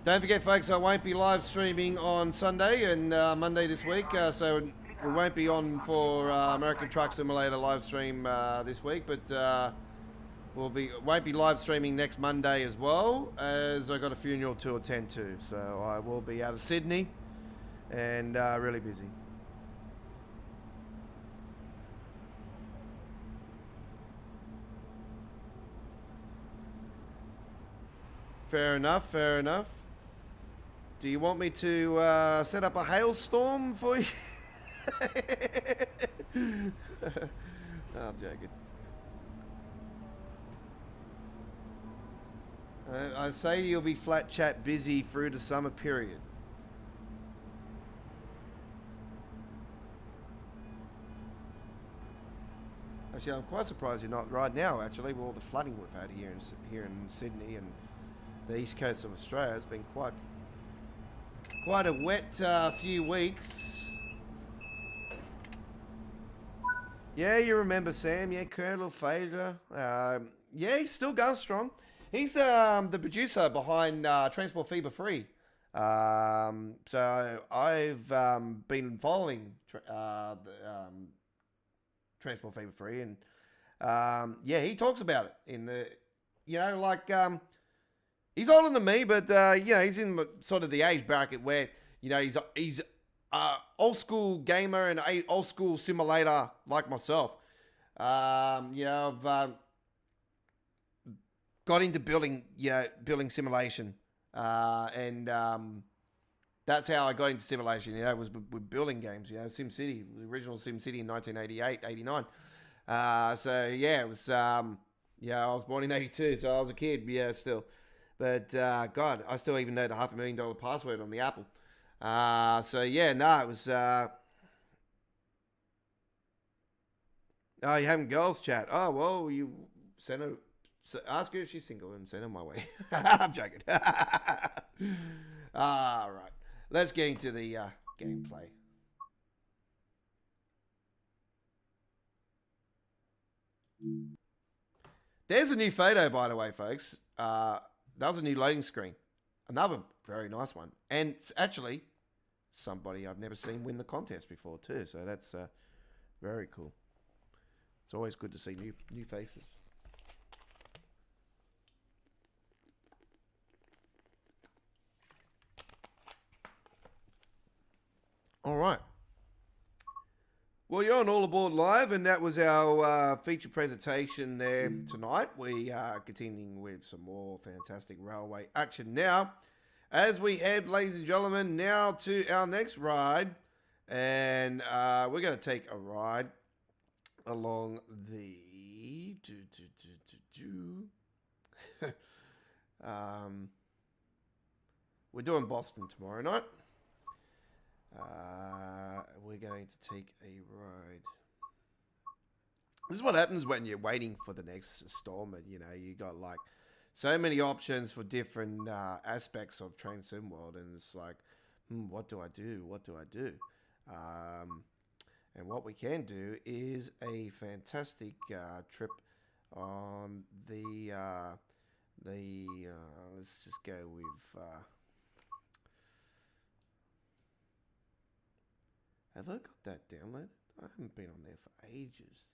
Don't forget, folks, I won't be live streaming on Sunday and Monday this week, so we won't be on for American Truck Simulator live stream this week, but won't be live streaming next Monday as well, as I got a funeral to attend to. So I will be out of Sydney and really busy. Fair enough, fair enough. Do you want me to set up a hailstorm for you? I'm joking. I say you'll be flat chat busy through the summer period. Actually, I'm quite surprised you're not right now, actually, with all the flooding we've had here in Sydney and the east coast of Australia. It's been quite a wet few weeks. Yeah, you remember Sam? Yeah, Colonel Fader. Yeah, he's still going strong. He's the producer behind Transport Fever Free. So I've been following Transport Fever Free, and yeah, he talks about it in the, he's older than me, but he's in sort of the age bracket where he's old school gamer and a old school simulator like myself. I've got into building simulation, and that's how I got into simulation. It was with building games. SimCity, the original SimCity in 1988, 89. So yeah, it was. I was born in 82, so I was a kid. Yeah, still. But God, I still even know the $500,000 password on the Apple. So yeah, it was. Oh, you having girls chat? Oh well, you send her. Ask her if she's single and send her my way. I'm joking. All right, let's get into the gameplay. There's a new photo, by the way, folks. That was a new loading screen. Another very nice one. And it's actually somebody I've never seen win the contest before, too. So that's very cool. It's always good to see new faces. All right. Well, you're on All Aboard Live, and that was our feature presentation there tonight. We are continuing with some more fantastic railway action now, as we head, ladies and gentlemen, now to our next ride, and we're going to take a ride along the we're doing Boston tomorrow night. We're going to take a ride. This is what happens when you're waiting for the next installment. You got like so many options for different aspects of Train Sim World, and it's like, what do I do? What do I do? And what we can do is a fantastic trip on the let's just go with. Have I got that downloaded? I haven't been on there for ages.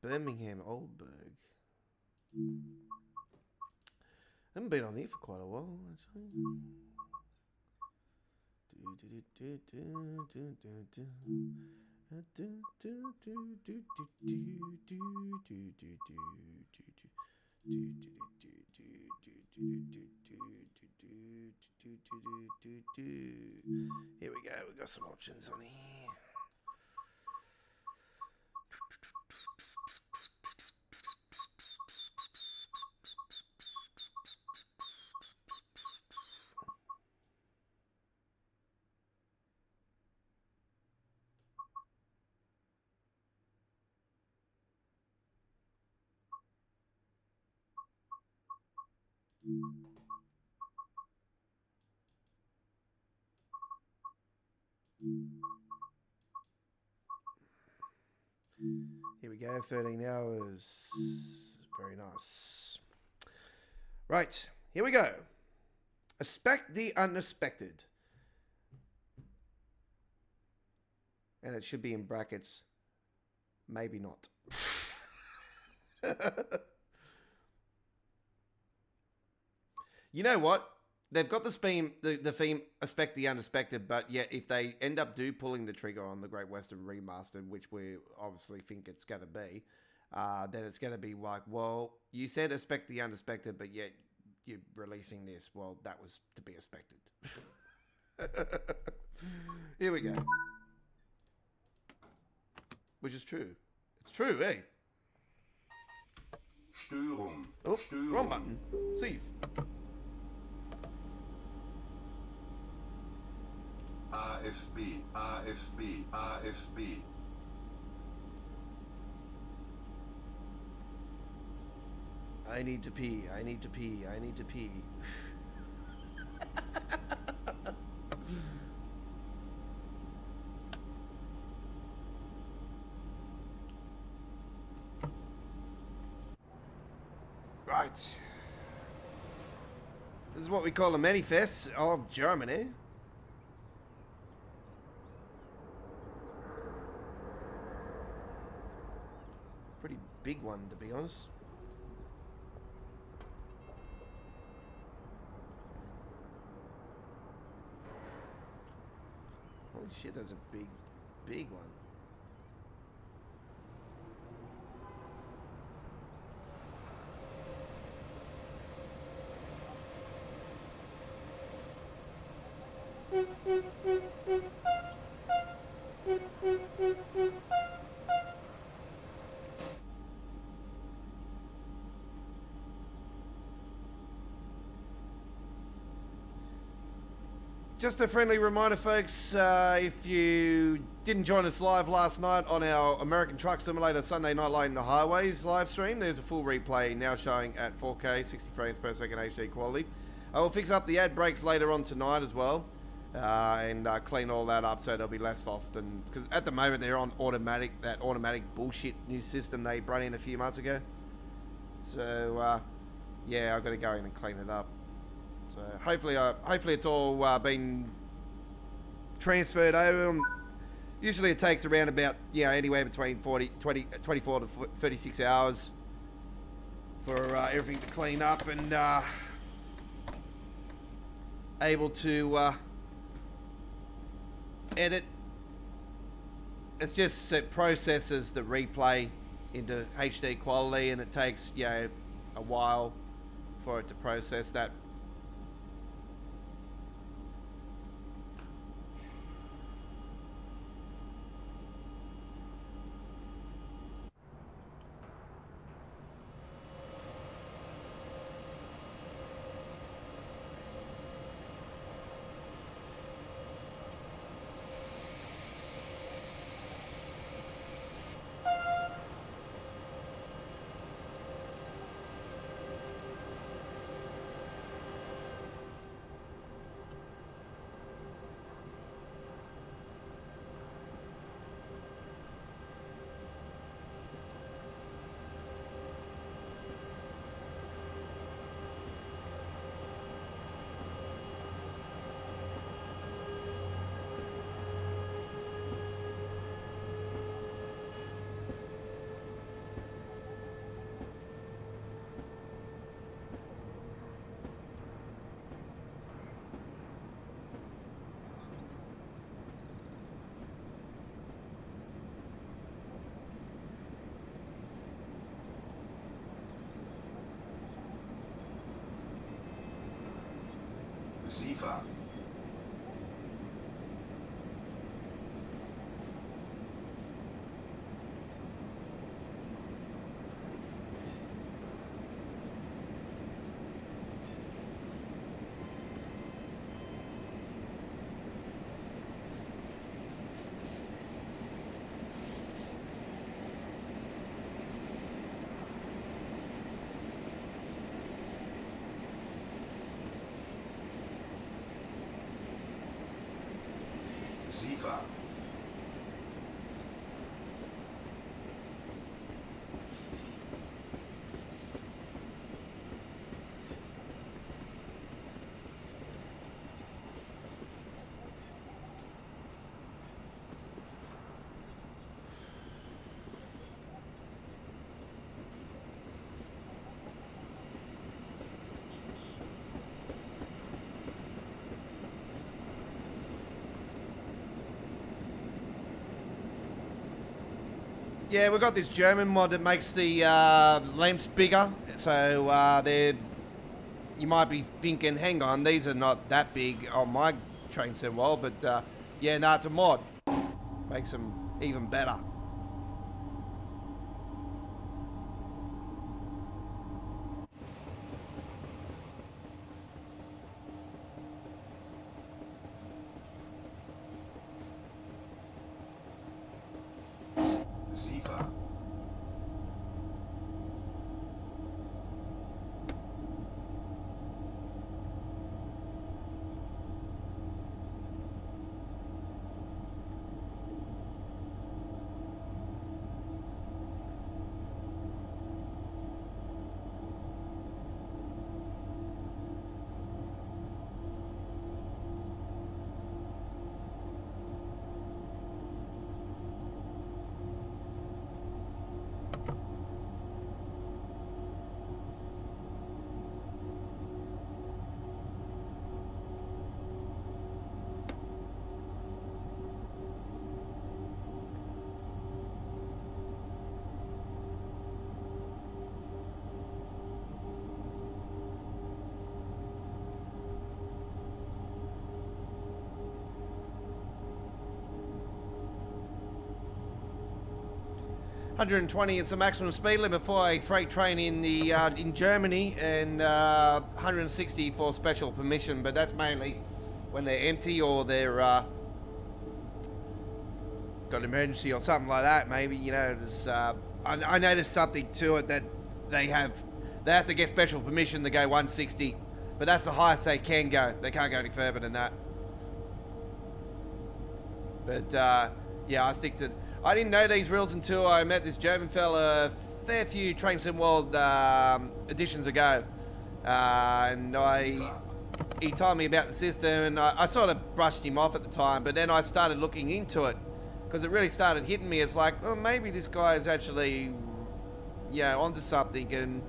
Birmingham Oldburg. Haven't been on here for quite a while, actually. Here we go, we've got some options on here. Here we go, 13 hours. Very nice. Right, here we go. Expect the unexpected. And it should be in brackets. Maybe not. You know what? They've got the theme expect the unexpected, but yet if they end up pulling the trigger on the Great Western Remastered, which we obviously think it's going to be, then it's going to be like, well, you said expect the unexpected, but yet you're releasing this. Well, that was to be expected. Here we go. Which is true. It's true, eh? Störung. Oh, Störung. wrong button. Save. AFB, AFB, AFB. I need to pee, I need to pee, I need to pee. Right. This is what we call a manifest of Germany. Pretty big one, to be honest. Holy shit, that's a big, big one. Just a friendly reminder, folks, if you didn't join us live last night on our American Truck Simulator Sunday Night Light in the Highways live stream, there's a full replay now showing at 4K, 60 frames per second HD quality. I will fix up the ad breaks later on tonight as well, and clean all that up so they'll be less often, because at the moment they're on automatic, that automatic bullshit new system they brought in a few months ago. So, yeah, I've got to go in and clean it up. So hopefully it's all been transferred over. Usually it takes around about, anywhere between 24 to 36 hours for everything to clean up and able to edit. It's just it processes the replay into HD quality, and it takes a while for it to process that. SIFA. Sifa. Yeah, we've got this German mod that makes the lamps bigger, so they're. You might be thinking, hang on, these are not that big on my train sim wall, but yeah, no, it's a mod. Makes them even better. Sifa. 120 is the maximum speed limit for a freight train in Germany, and 160 for special permission. But that's mainly when they're empty or they're got an emergency or something like that. Maybe, you know. I noticed something to it that they have to get special permission to go 160, but that's the highest they can go. They can't go any further than that. But yeah, I stick to. I didn't know these rules until I met this German fella a fair few Train Sim World editions ago, and he told me about the system, and I sort of brushed him off at the time. But then I started looking into it because it really started hitting me. It's like, oh, maybe this guy is actually, onto something, and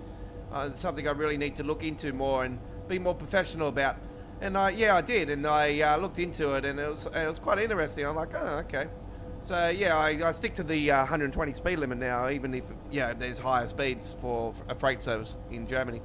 something I really need to look into more and be more professional about. And I did, and I looked into it, and it was quite interesting. I'm like, oh, okay. So yeah, I stick to the 120 speed limit now, even if there's higher speeds for a freight service in Germany.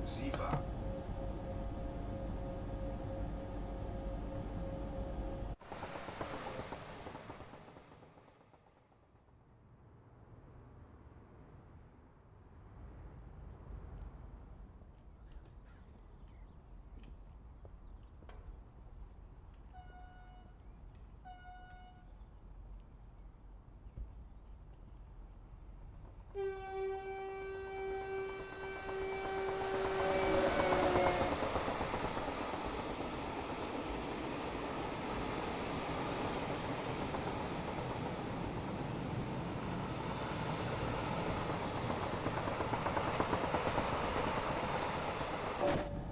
Sifa.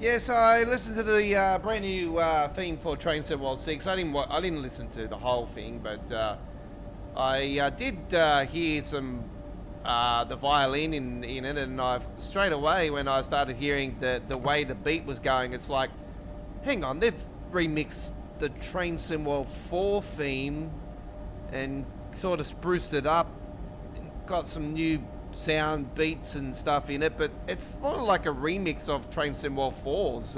Yes, I listened to the brand new theme for Train Sim World 6. I didn't listen to the whole thing, but I did hear some the violin in it, and straight away when I started hearing the way the beat was going, it's like, hang on, they've remixed the Train Sim World 4 theme and sort of spruced it up. Got some new sound beats and stuff in it, but it's sort of like a remix of Train Sim World 4's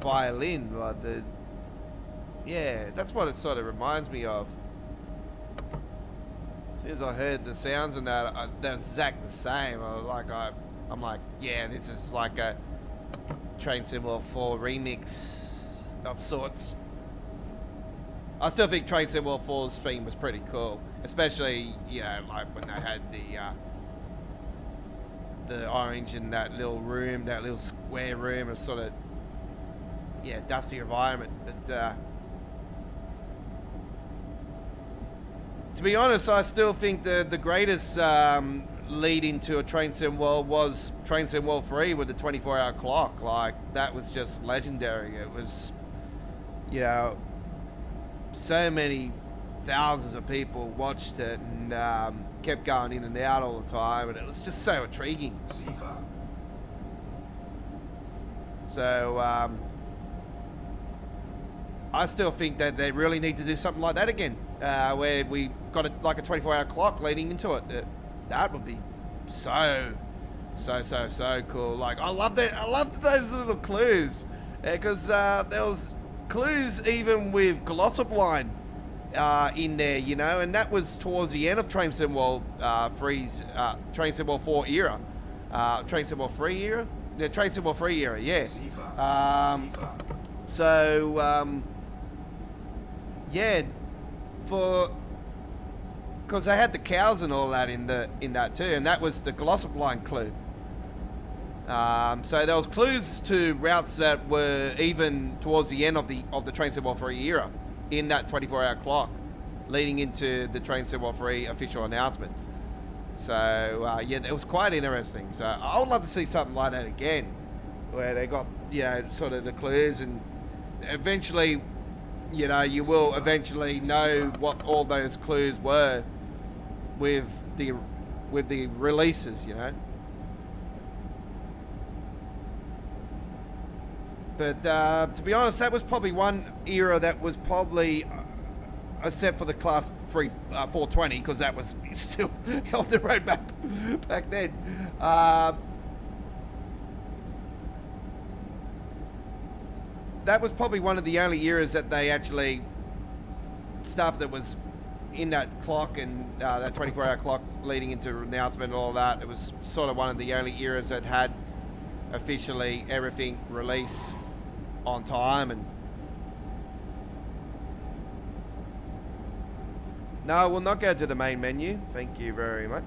violin. Like yeah, that's what it sort of reminds me of. As soon as I heard the sounds and that, they're exactly the same. I'm like, yeah, this is like a Train Sim World 4 remix of sorts. I still think Train Sim World 4's theme was pretty cool, especially, you know, like when they had the orange in that little room, that little square room of sort of, yeah, dusty environment. But to be honest, I still think the greatest lead into a Train Sim World was Train Sim World 3 with the 24-hour clock. Like, that was just legendary. It was, you know, so many thousands of people watched it and kept going in and out all the time, and it was just so intriguing. So I still think that they really need to do something like that again, where we got like a 24-hour clock leading into it. That would be so cool. Like, I loved those little clues, because there was clues even with Glossop Line in there, you know, and that was towards the end of Train Sim World 3's Train Sim World 4 era. Train Sim World 3 era? Yeah, Train Sim World 3 era, yeah. Yeah, because they had the cows and all that in that too, and that was the Glossop Line clue. So there was clues to routes that were even towards the end of the Train Sim World 3 era in that 24-hour clock, leading into the Train Sim World 3 official announcement. So yeah, it was quite interesting. So I would love to see something like that again, where they got, you know, sort of the clues, and eventually, you know, you will eventually know what all those clues were with the releases, you know. But to be honest, that was probably one era that was probably, except for the Class 3 420, because that was still on the road back then. That was probably one of the only eras that they actually, stuff that was in that clock and that 24-hour clock leading into announcement and all that, it was sort of one of the only eras that had officially everything release on time. And no, we'll not go to the main menu, thank you very much.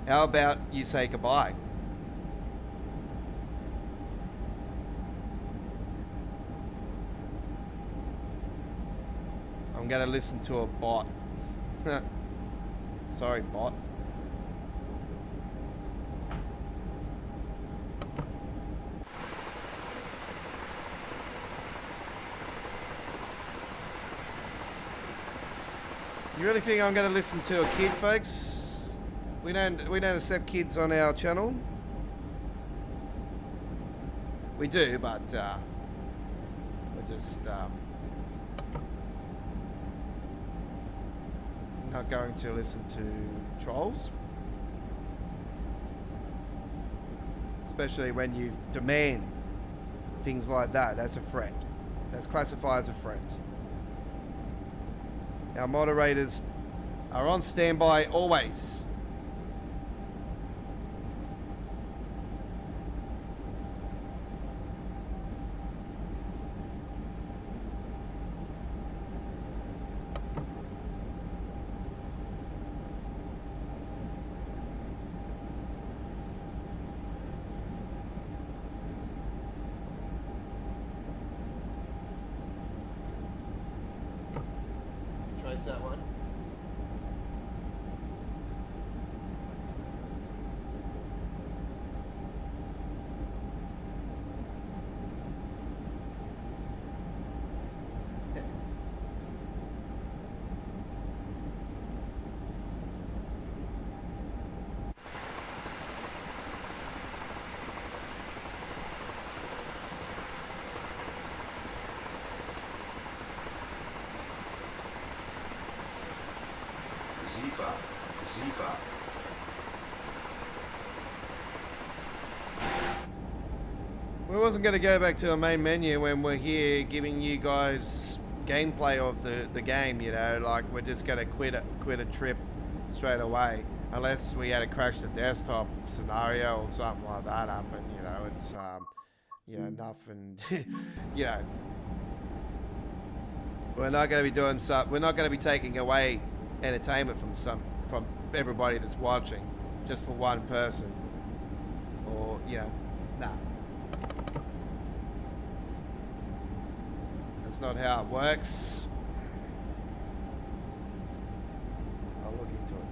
How about you say goodbye? I'm going to listen to a bot. Sorry, bot. You really think I'm going to listen to a kid, folks? We don't accept kids on our channel. We do, but we're just not going to listen to trolls, especially when you demand things like that. That's a threat. That's classified as a threat. Our moderators are on standby always. chase that one. Zifa. Zifa. We wasn't going to go back to the main menu when we're here giving you guys gameplay of the game, you know, like we're just going to quit a trip straight away. Unless we had a crash the desktop scenario or something like that happen, you know, it's, you know, nothing, you know. We're not going to be doing we're not going to be taking away entertainment from everybody that's watching, just for one person. Or, you know, nah. That's not how it works. I'll look into it now.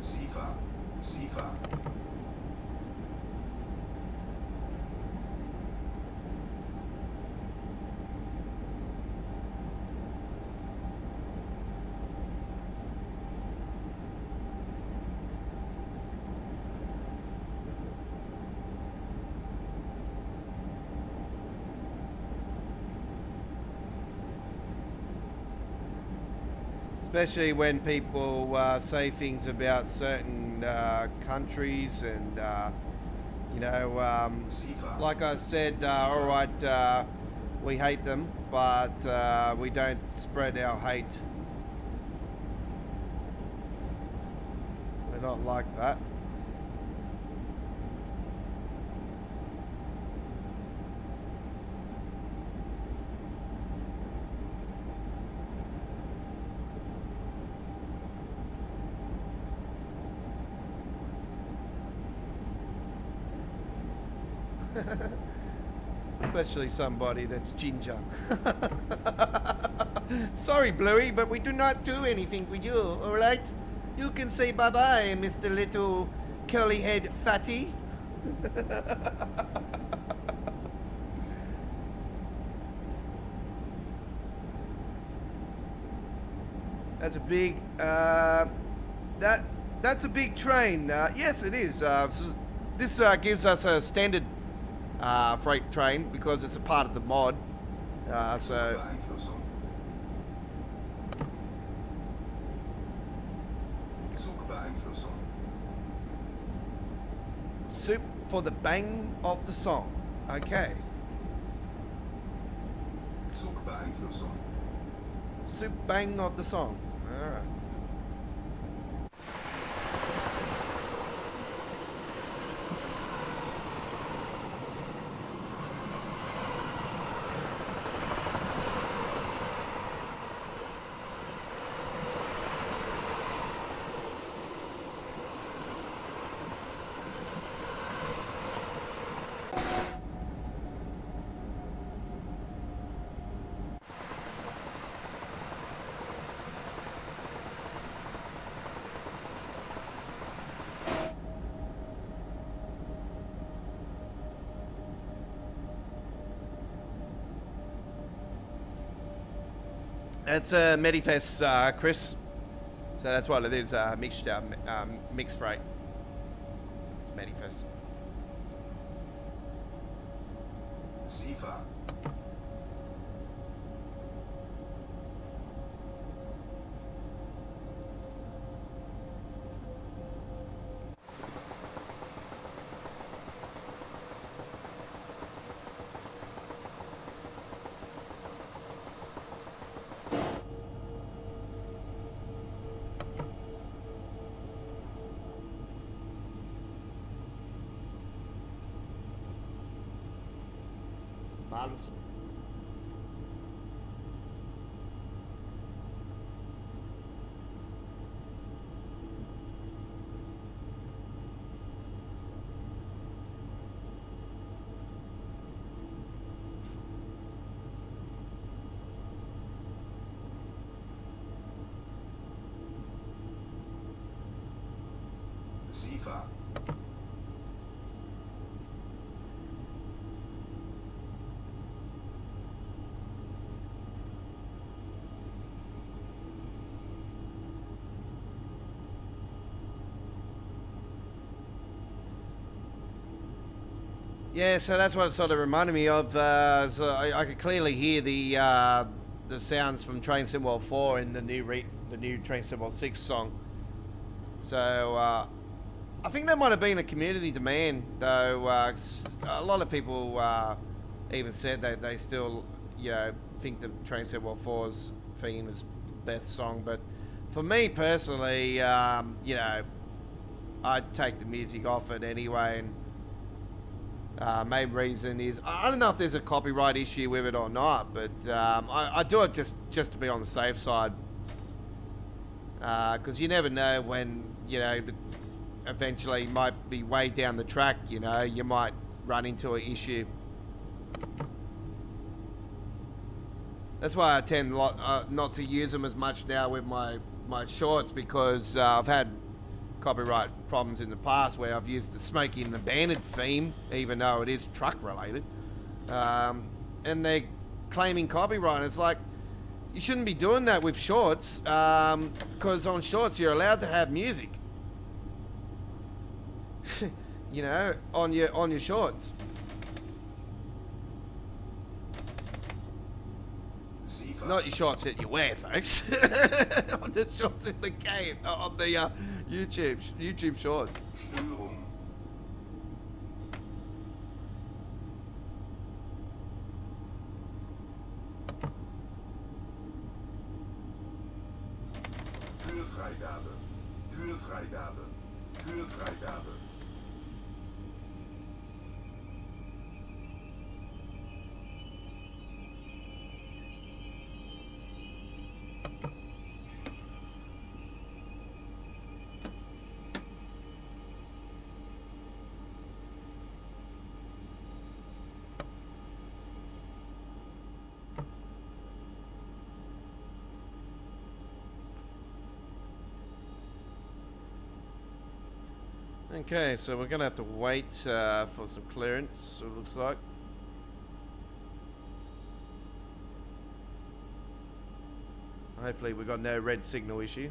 Zifa. Zifa. Especially when people say things about certain countries and, you know, like I said, all right, we hate them, but we don't spread our hate. We're not like that. Especially somebody that's ginger. Sorry, Bluey, but we do not do anything with you, alright? You can say bye-bye, Mr. Little Curly-Head Fatty. That's a big, that's a big train. Yes, it is. So this gives us a standard freight train because it's a part of the mod. So soup for the bang of the song. Okay. Soup bang of the song. All right. It's a Medifest, Chris. So that's what it is, mixed freight. It's Medifest. Zifa. Bugs. Sifa. Yeah, so that's what it sort of reminded me of. So I could clearly hear the sounds from Train Sim World 4 in the new Train Sim World 6 song. So I think that might have been a community demand, though. A lot of people even said that they still, think the Train Sim World 4's theme is the best song. But for me personally, I'd take the music off it anyway. And main reason is I don't know if there's a copyright issue with it or not, but I do it just to be on the safe side, because you never know when eventually might be way down the track. You might run into an issue. That's why I tend not to use them as much now with my shorts, because I've had copyright problems in the past where I've used the Smokey and the Bandit theme, even though it is truck related, and they're claiming copyright. And it's like, you shouldn't be doing that with shorts, because on shorts you're allowed to have music. On your shorts. Sifa. Not your shorts that you wear, folks. On the shorts in the game, on the YouTube shorts. Störung. Türfreigabe. Türfreigabe. Türfreigabe. Okay, so we're gonna have to wait for some clearance, it looks like. Hopefully we've got no red signal issue.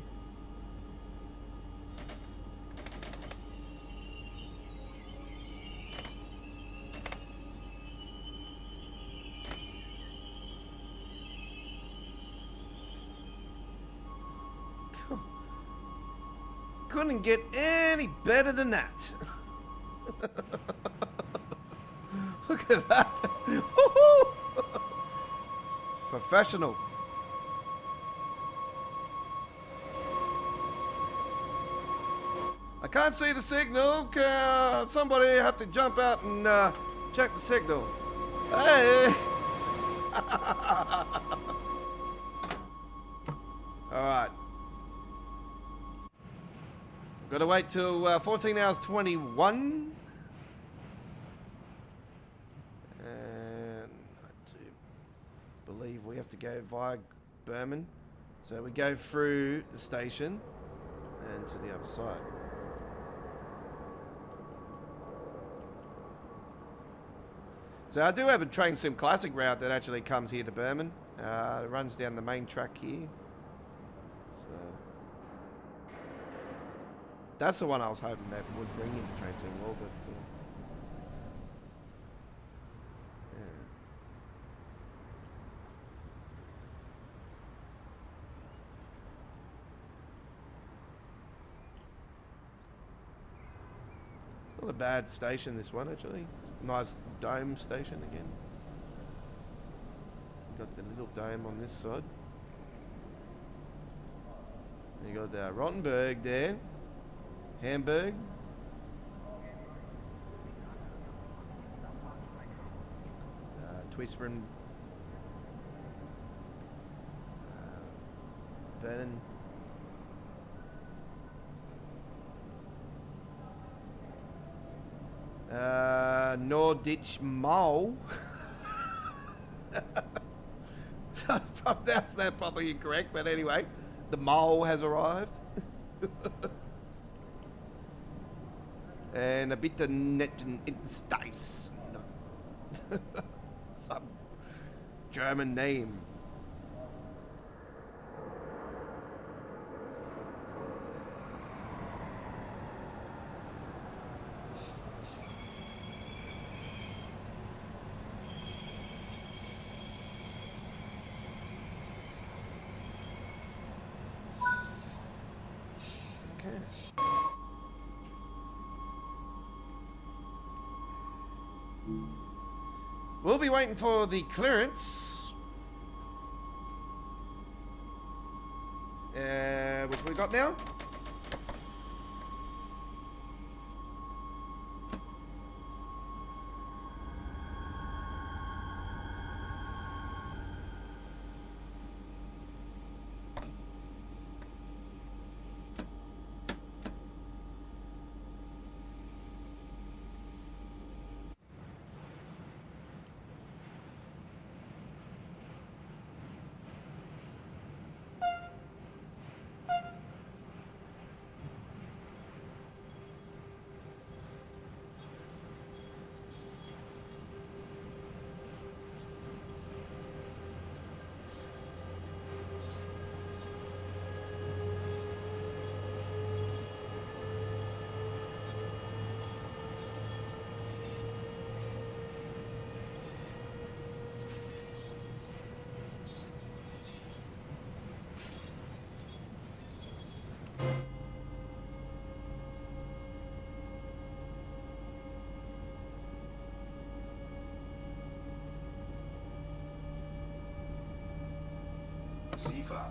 Couldn't get any better than that. Look at that. Professional. I can't see the signal. Somebody have to jump out and check the signal. Hey. All right. Gotta wait till 14 hours 21. And I do believe we have to go via Berman. So we go through the station and to the other side. So I do have a Train Sim Classic route that actually comes here to Berman. It runs down the main track here. That's the one I was hoping that would bring into Train Sim World, but yeah. It's not a bad station, this one, actually. Nice dome station again. Got the little dome on this side. You got the Rottenburg there. Hamburg. Twistron. Vernon. Norditch Mole. That's not probably incorrect, but anyway, the mole has arrived. And a bit of net in Stace. Some German name. We'll be waiting for the clearance. Which we got now? Sifa.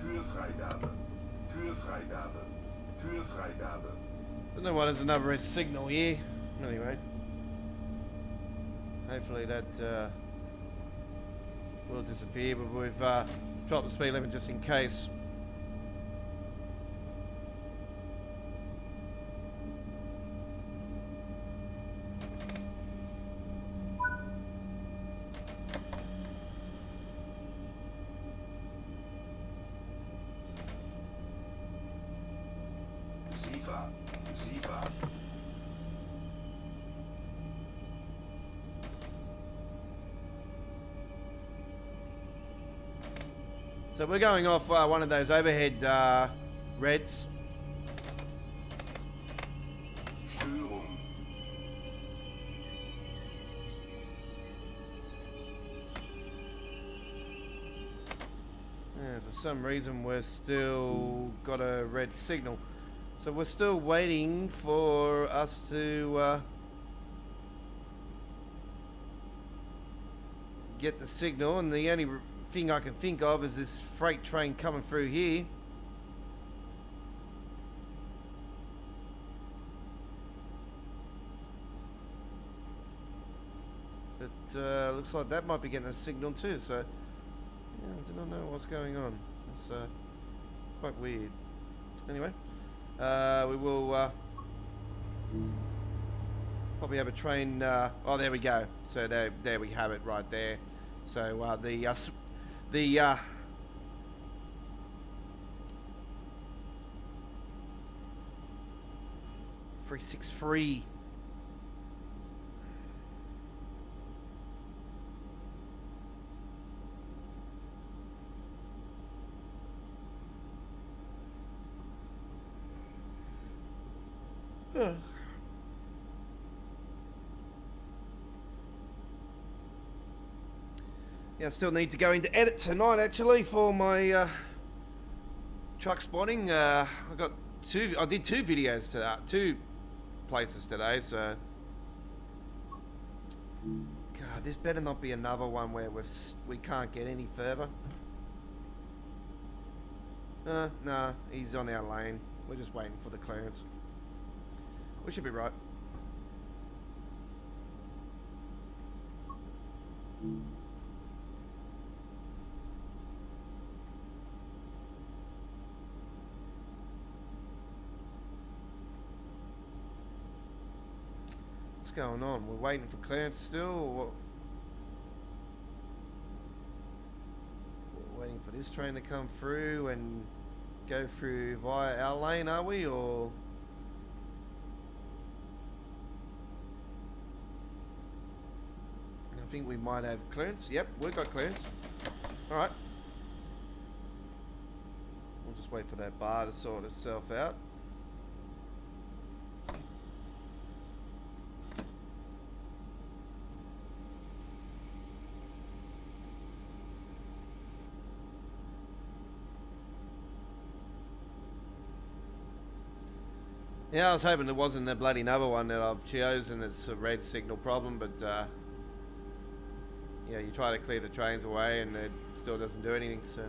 Türfreigabe. Türfreigabe. Türfreigabe. Don't know why there's another red signal here. Anyway. Hopefully that will disappear, but we've dropped the speed limit just in case. Sifa. Sifa. So we're going off one of those overhead reds. Störung. Yeah, for some reason we're still got a red signal. So we're still waiting for us to get the signal, and the only thing I can think of is this freight train coming through here. looks like that might be getting a signal too, so yeah, I do not know what's going on. It's quite weird. Anyway, we will probably have a train. Oh, there we go. So there we have it right there. So the 363. Yeah, I still need to go into edit tonight actually for my truck spotting. I did two videos to that, two places today, so God, this better not be another one where we can't get any further. Nah, he's on our lane. We're just waiting for the clearance. We should be right. What's going on? We're waiting for clearance still, or what? We're waiting for this train to come through and go through via our lane, are we, or? I think we might have clearance. Yep, we've got clearance. Alright. We'll just wait for that bar to sort itself out. Yeah, I was hoping it wasn't a bloody another one that I've chosen. It's a red signal problem, but yeah, you try to clear the trains away and it still doesn't do anything, so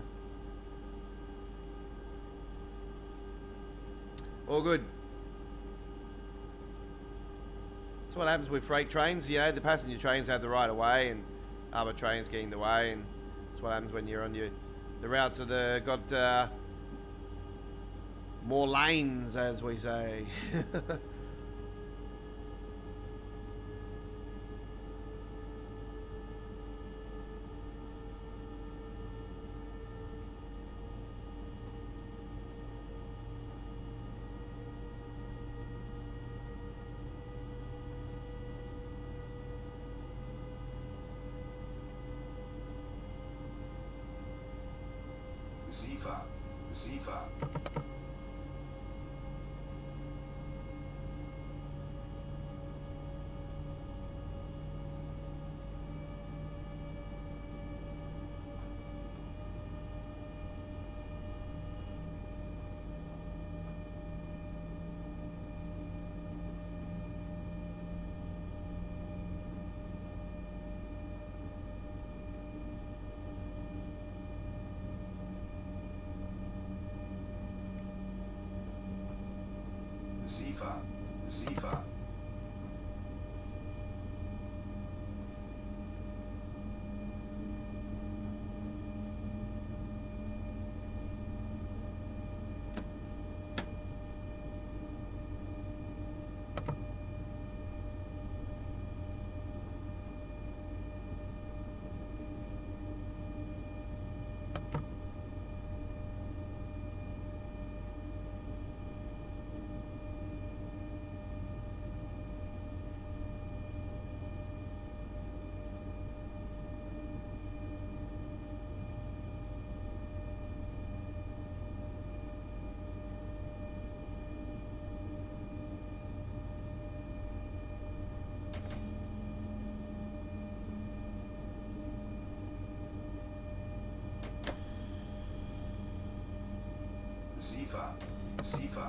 all good. That's what happens with freight trains. You know, the passenger trains have the right of way and other trains get in the way, and that's what happens when you're on the routes that got more lanes, as we say. Sifa. Sifa. Sifa.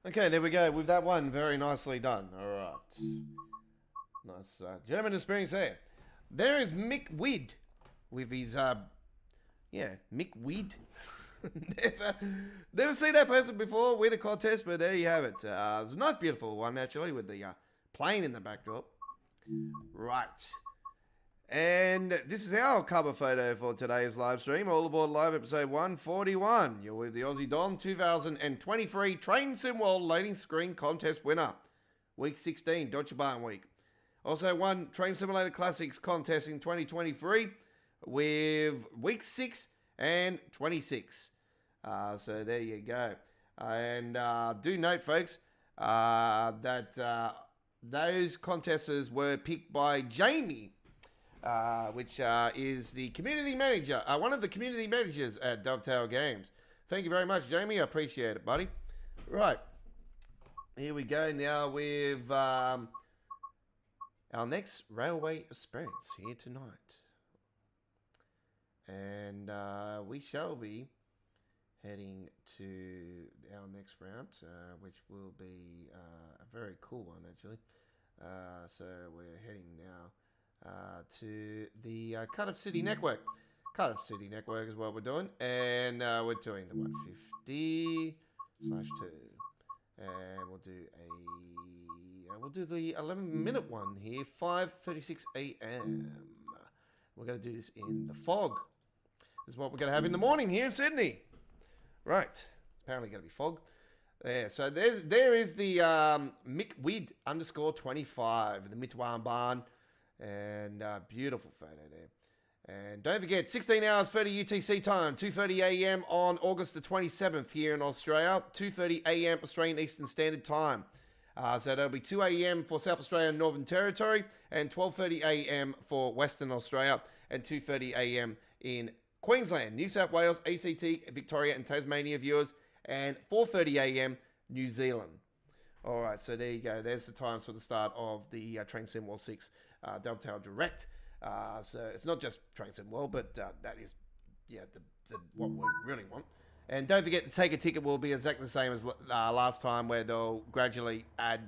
Okay, there we go. With that one, very nicely done. All right. Nice German experience there. There is Mick Wid with his, Mick Wid. never seen that person before. Win a contest, but there you have it. It's a nice, beautiful one, actually, with the plane in the backdrop. Right. And this is our cover photo for today's live stream. All aboard live episode 141. You're with the Aussie Don 2023 Train Sim World loading screen contest winner. Week 16, Deutsche Bahn week. Also won Train Simulator Classics contest in 2023 with week 6 and 26. So there you go. And do note, folks, that those contesters were picked by Jamie, which is the community manager, one of the community managers at Dovetail Games. Thank you very much, Jamie. I appreciate it, buddy. Right. Here we go now with our next railway experience here tonight. And we shall be heading to our next round, which will be a very cool one, actually. So we're heading now to the Cardiff City Network. Cardiff City Network is what we're doing, and we're doing the 150/2, and we'll do the 11-minute one here, 5:36 a.m. We're going to do this in the fog. This is what we're going to have in the morning here in Sydney. Right, it's apparently going to be fog. Yeah, so there is the McWid _25, the Mitwan Barn, and beautiful photo there. And don't forget, 16 hours 30 UTC time, 2:30 a.m. on August the 27th here in Australia, 2:30 a.m. Australian Eastern Standard Time. So that'll be 2 a.m. for South Australia and Northern Territory, and 12:30 a.m. for Western Australia, and 2:30 a.m. in Queensland, New South Wales, ACT, Victoria, and Tasmania viewers, and 4:30 a.m. New Zealand. All right, so there you go. There's the times for the start of the Train Sim World 6 Dovetail Direct. So it's not just Train Sim World, but that is, the what we really want. And don't forget, the take a ticket will be exactly the same as last time, where they'll gradually add,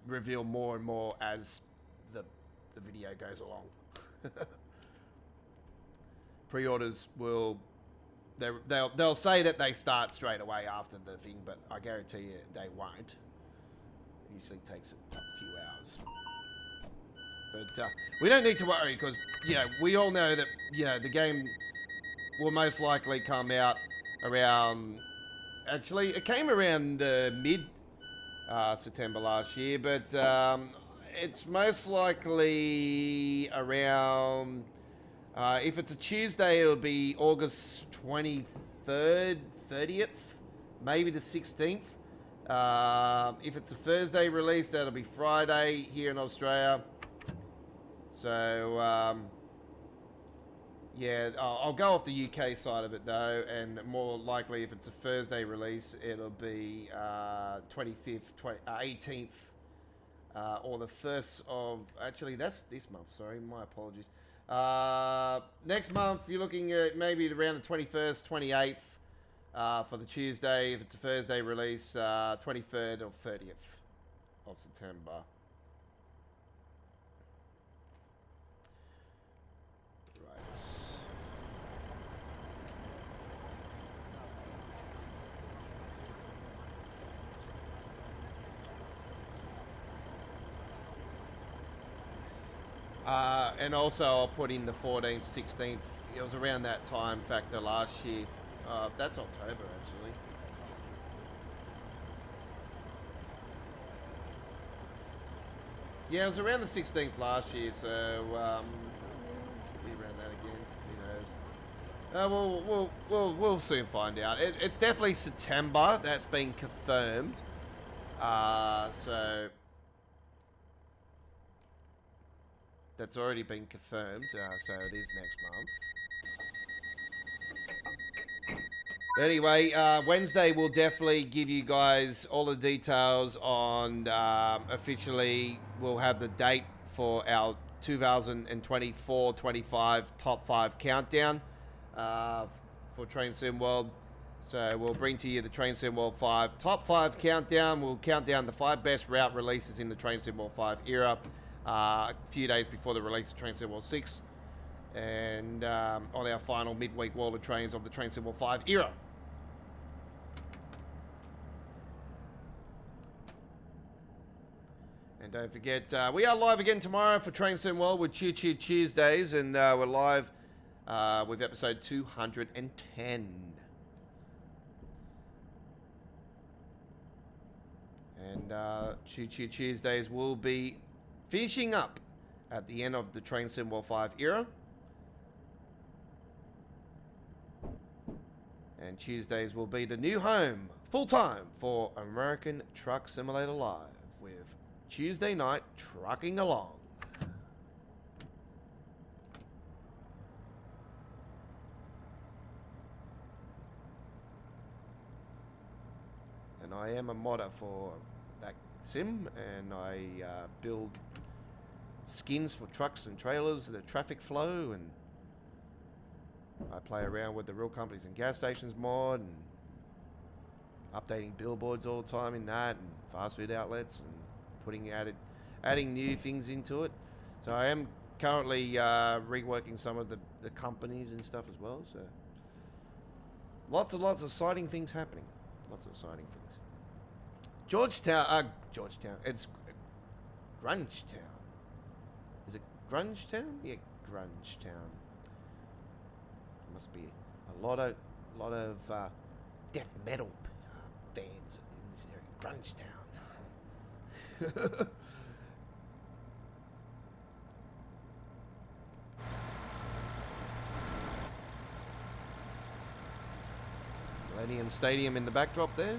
reveal more and more as the video goes along. Pre-orders will, they'll say that they start straight away after the thing, but I guarantee you they won't. It usually takes a few hours. But we don't need to worry, because we all know that the game will most likely come out around. Actually, it came around mid September last year, but it's most likely around. If it's a Tuesday, it'll be August 23rd, 30th, maybe the 16th. If it's a Thursday release, that'll be Friday here in Australia. So, I'll go off the UK side of it, though, and more likely if it's a Thursday release, it'll be 25th, 18th, or the 1st of... Actually, that's this month, sorry, my apologies. Next month, you're looking at maybe around the 21st, 28th for the Tuesday. If it's a Thursday release, 23rd or 30th of September. Right. And also I'll put in the 14th, 16th. It was around that time factor last year. That's October, actually. Yeah, it was around the 16th last year, so be around that again. Who knows? We'll soon find out. It's definitely September. That's been confirmed. So. That's already been confirmed, so it is next month. Anyway, Wednesday we'll definitely give you guys all the details on, officially we'll have the date for our 2024-25 top 5 countdown for Train Sim World. So we'll bring to you the Train Sim World 5 Top 5 countdown. We'll count down the 5 best route releases in the Train Sim World 5 era. A few days before the release of Train Sim World 6. And on our final midweek World of Trains of the Train Sim World 5 era. And don't forget, we are live again tomorrow for Train Sim World with Cheer Cheer Tuesdays. And we're live with episode 210. And Cheer Cheer Tuesdays will be finishing up at the end of the Train Sim World 5 era. And Tuesdays will be the new home, full-time, for American Truck Simulator Live with Tuesday night trucking along. And I am a modder for that sim, and I build skins for trucks and trailers, the traffic flow, and I play around with the Real Companies and Gas Stations mod, and updating billboards all the time in that, and fast food outlets, and adding new things into it. So I am currently reworking some of the companies and stuff as well. So lots of exciting things happening. Lots of exciting things. Georgetown. It's Grungetown. Is it Grungetown? Yeah, Grungetown. Must be a lot of death metal fans in this area. Grungetown. Millennium Stadium in the backdrop there.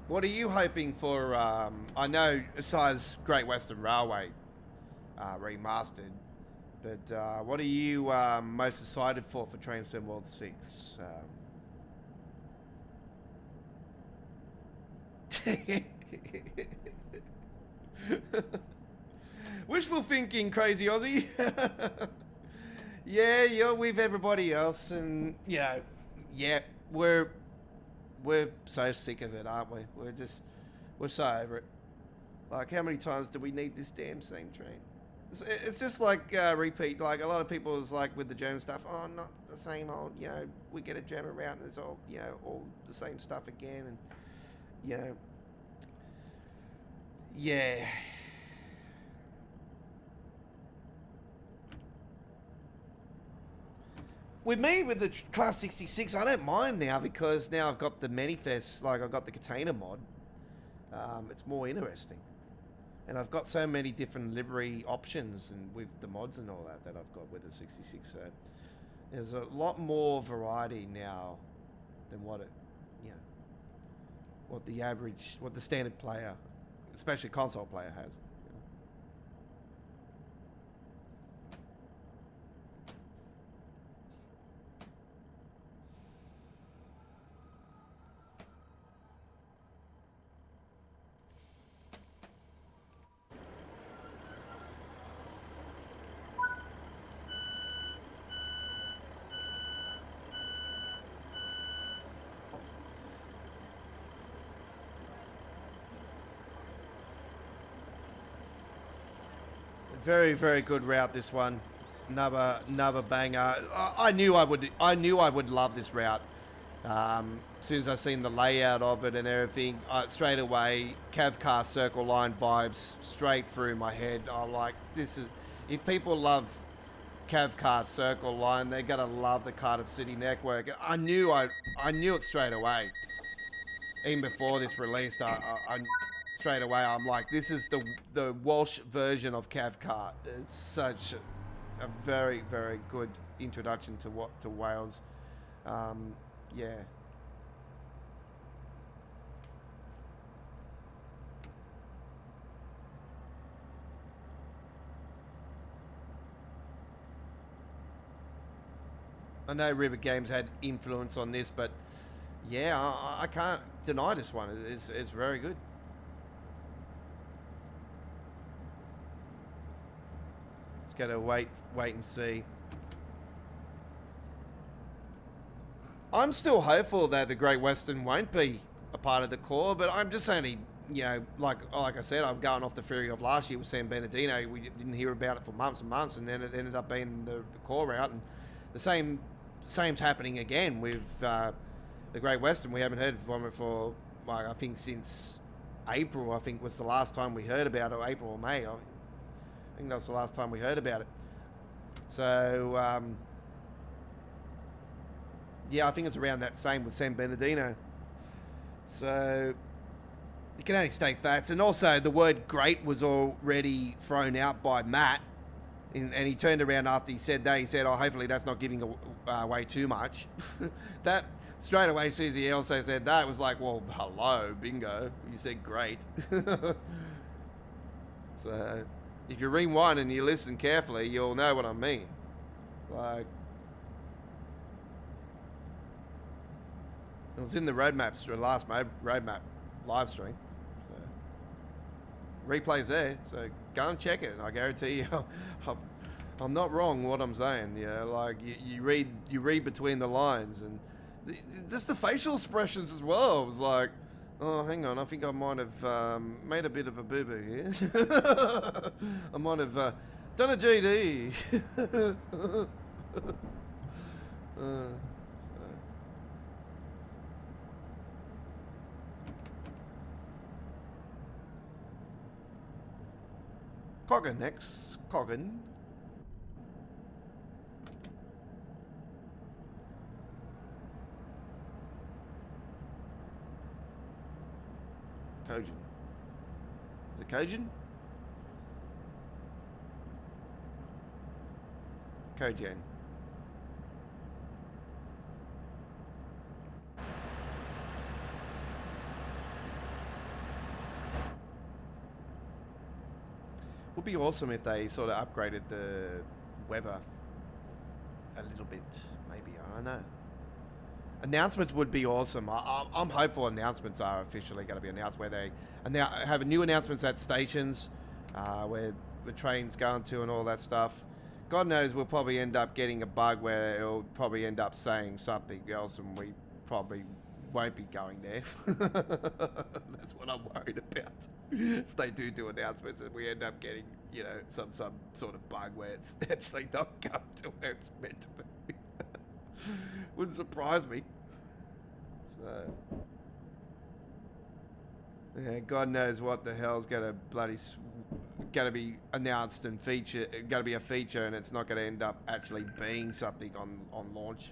What are you hoping for? I know besides Great Western Railway remastered, but what are you most excited for Train Sim World 6? Wishful thinking, crazy Aussie. Yeah, you're with everybody else, and you know, yeah, we're so sick of it, aren't we? We're so over it. Like, how many times do we need this damn same train? It's just like repeat. Like, a lot of people is like with the German stuff, oh, not the same old, you know, we get a German route and it's all, you know, all the same stuff again. And, you know, yeah. With me, with the Class 66, I don't mind now because now I've got the manifest, like I've got the container mod. It's more interesting. And I've got so many different livery options and with the mods and all that I've got with the 66. So there's a lot more variety now than what it, you know, what the average, what the standard player, especially console player has. Very, very good route, this one. Another banger. I knew I would love this route. As soon as I seen the layout of it and everything, straight away, Cav Car Circle Line vibes straight through my head. I'm like, this is, if people love Cav Car Circle Line, they're gonna love the Cardiff City Network. I knew it straight away. Even before this released, I straight away, I'm like, this is the Welsh version of Cavcar. It's such a very, very good introduction to Wales Yeah. I know River Games had influence on this, but yeah, I can't deny this one. It's very good. It's got to wait and see. I'm still hopeful that the Great Western won't be a part of the core, but I'm just only, like I said, I'm going off the theory of last year with San Bernardino. We didn't hear about it for months and months, and then it ended up being the core route, and the same's happening again with the Great Western. We haven't heard from it for, like, I think since April. I think was the last time we heard about it, or April or May. I think that was the last time we heard about it. So. Yeah, I think it's around that same with San Bernardino. So you can only state facts. And also the word great was already thrown out by Matt. And he turned around after he said that. He said, oh, hopefully that's not giving away too much. That straight away, as soon as he also said that, it was like, well, hello, bingo. You said great. So if you rewind and you listen carefully, you'll know what I mean. Like, it was in the roadmaps, the last roadmap live stream. So, replays there, so go and check it. And I guarantee you, I'm not wrong what I'm saying. Like you read between the lines, and just the facial expressions as well. It was like, oh, hang on, I think I might have made a bit of a boo boo here. I might have done a GD. Coggin next. Coggin. Kojin. Is it Kojin? Kojan. Would be awesome if they sort of upgraded the weather a little bit, maybe. I don't know. Announcements would be awesome. I'm hopeful announcements are officially going to be announced, where they have new announcements at stations, where the train's going to and all that stuff. God knows we'll probably end up getting a bug where it'll probably end up saying something else, and we probably won't be going there. That's what I'm worried about. If they do announcements and we end up getting, some sort of bug where it's actually not going to where it's meant to be. Wouldn't surprise me. So, yeah, God knows what the hell's going to be announced and going to be a feature, and it's not going to end up actually being something on launch.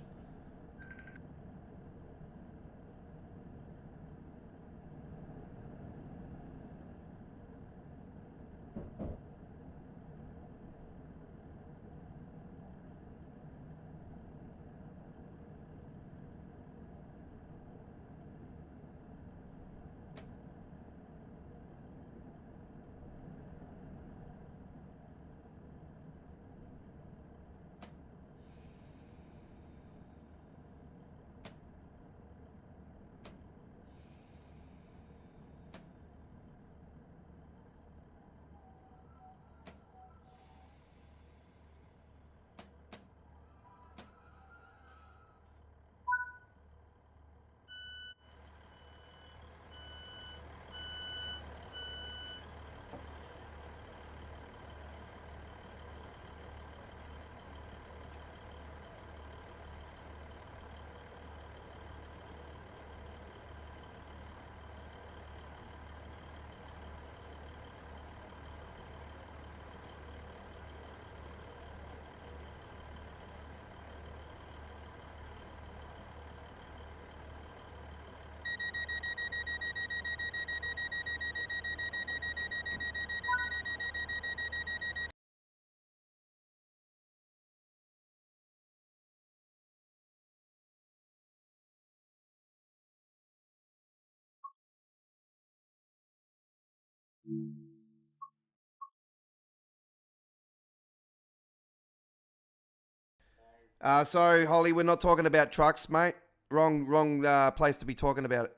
Sorry, Holly, we're not talking about trucks, mate. Wrong place to be talking about it.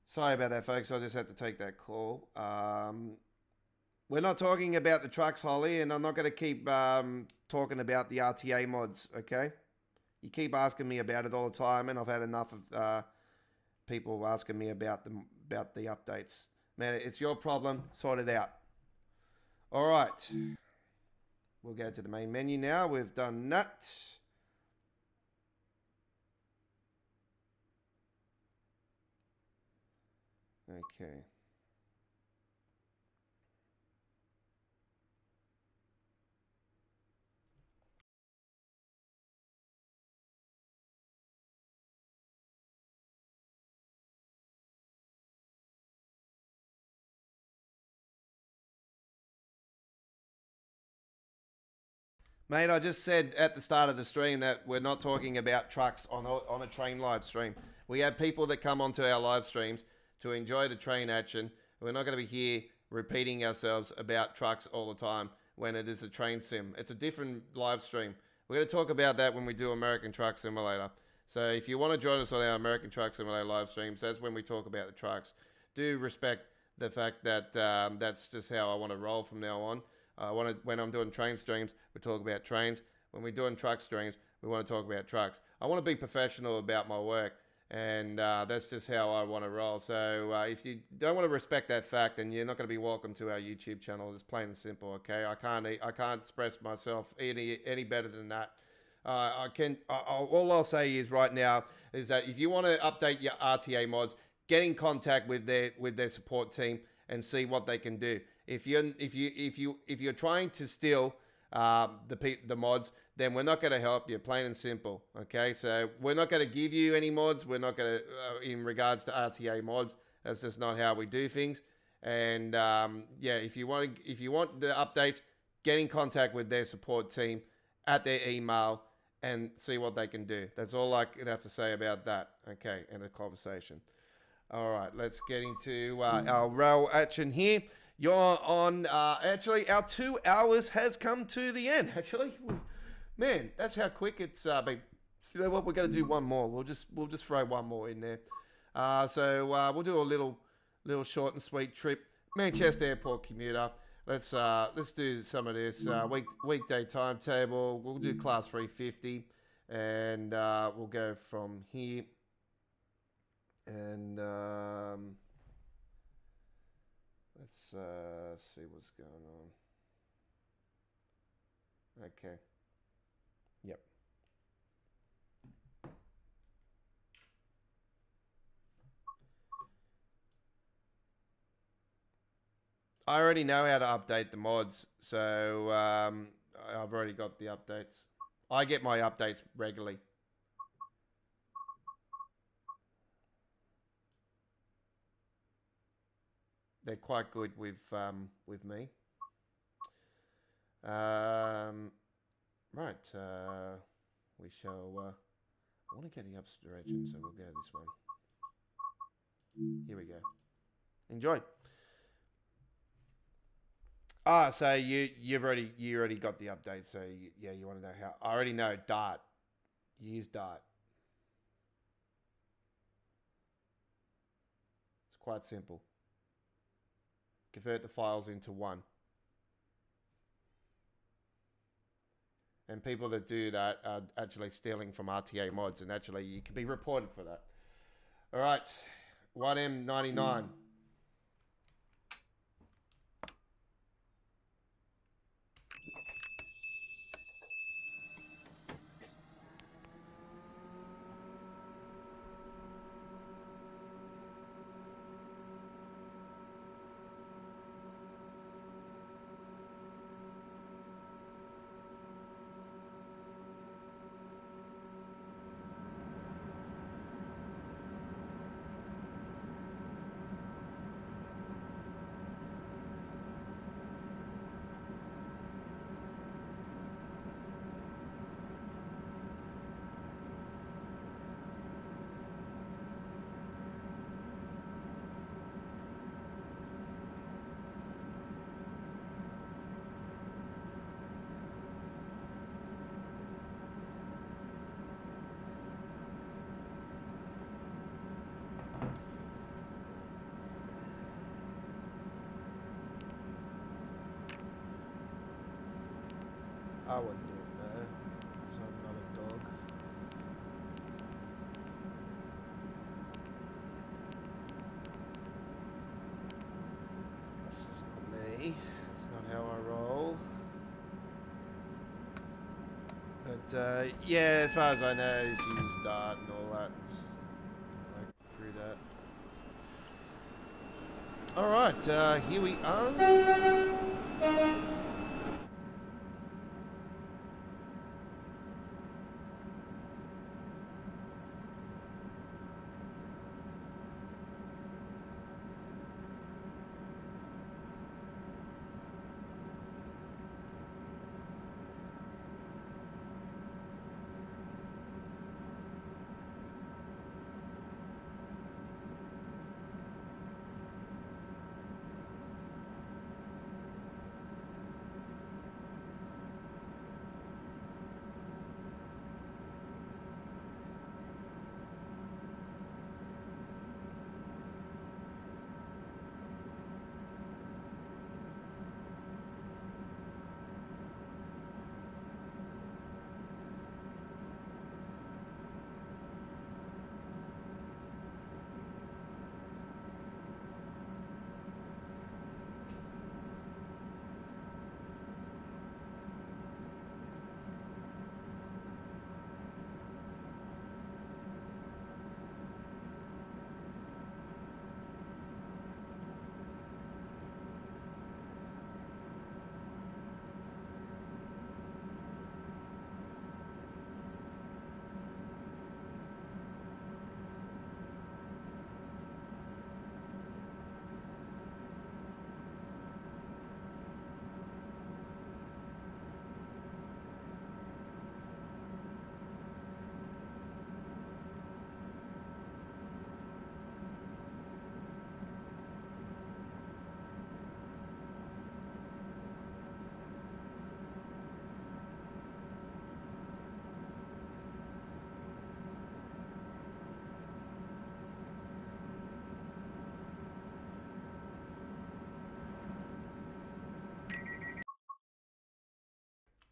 Sorry about that, folks. I just had to take that call. We're not talking about the trucks, Holly, and I'm not going to keep talking about the RTA mods, okay? You keep asking me about it all the time, and I've had enough of people asking me about the updates. Man, it's your problem. Sort it out. All right. We'll go to the main menu now. We've done that. Okay. Mate, I just said at the start of the stream that we're not talking about trucks on a train live stream. We have people that come onto our live streams to enjoy the train action. We're not going to be here repeating ourselves about trucks all the time when it is a train sim. It's a different live stream. We're going to talk about that when we do American Truck Simulator. So if you want to join us on our American Truck Simulator live streams, that's when we talk about the trucks. Do respect the fact that that's just how I want to roll from now on. When I'm doing train streams, we talk about trains. When we're doing truck streams, we want to talk about trucks. I want to be professional about my work, and that's just how I want to roll. So if you don't want to respect that fact, then you're not going to be welcome to our YouTube channel. It's plain and simple, okay? I can't express myself any better than that. All I'll say is right now is that if you want to update your RTA mods, get in contact with their support team and see what they can do. If you're trying to steal the mods, then we're not going to help you. Plain and simple. Okay, so we're not going to give you any mods. We're not going to in regards to RTA mods. That's just not how we do things. And yeah, if you want the updates, get in contact with their support team at their email and see what they can do. That's all I could have to say about that. Okay, end of conversation. All right, let's get into our rail action here. You're on, actually, our 2 hours has come to the end, actually. Man, that's how quick it's been. You know what, we're going to do one more. We'll just throw one more in there. So we'll do a little short and sweet trip. Manchester Airport commuter. Let's do some of this. Weekday timetable. We'll do class 350. And we'll go from here. And let's see what's going on. Okay. Yep. I already know how to update the mods, so I've already got the updates. I get my updates regularly. They're quite good with me. Right. We shall. I want to get the opposite direction, so we'll go this one. Here we go. Enjoy. So you already got the update. So you want to know how? I already know Dart. You use Dart. It's quite simple. Convert the files into one. And people that do that are actually stealing from RTA mods, and actually you can be reported for that. All right, 1M99. I wouldn't do it there, so I'm not a dog. That's just not me. That's not how I roll. But yeah, as far as I know, he's used Dart and all that. Just, like, through that. Alright, here we are.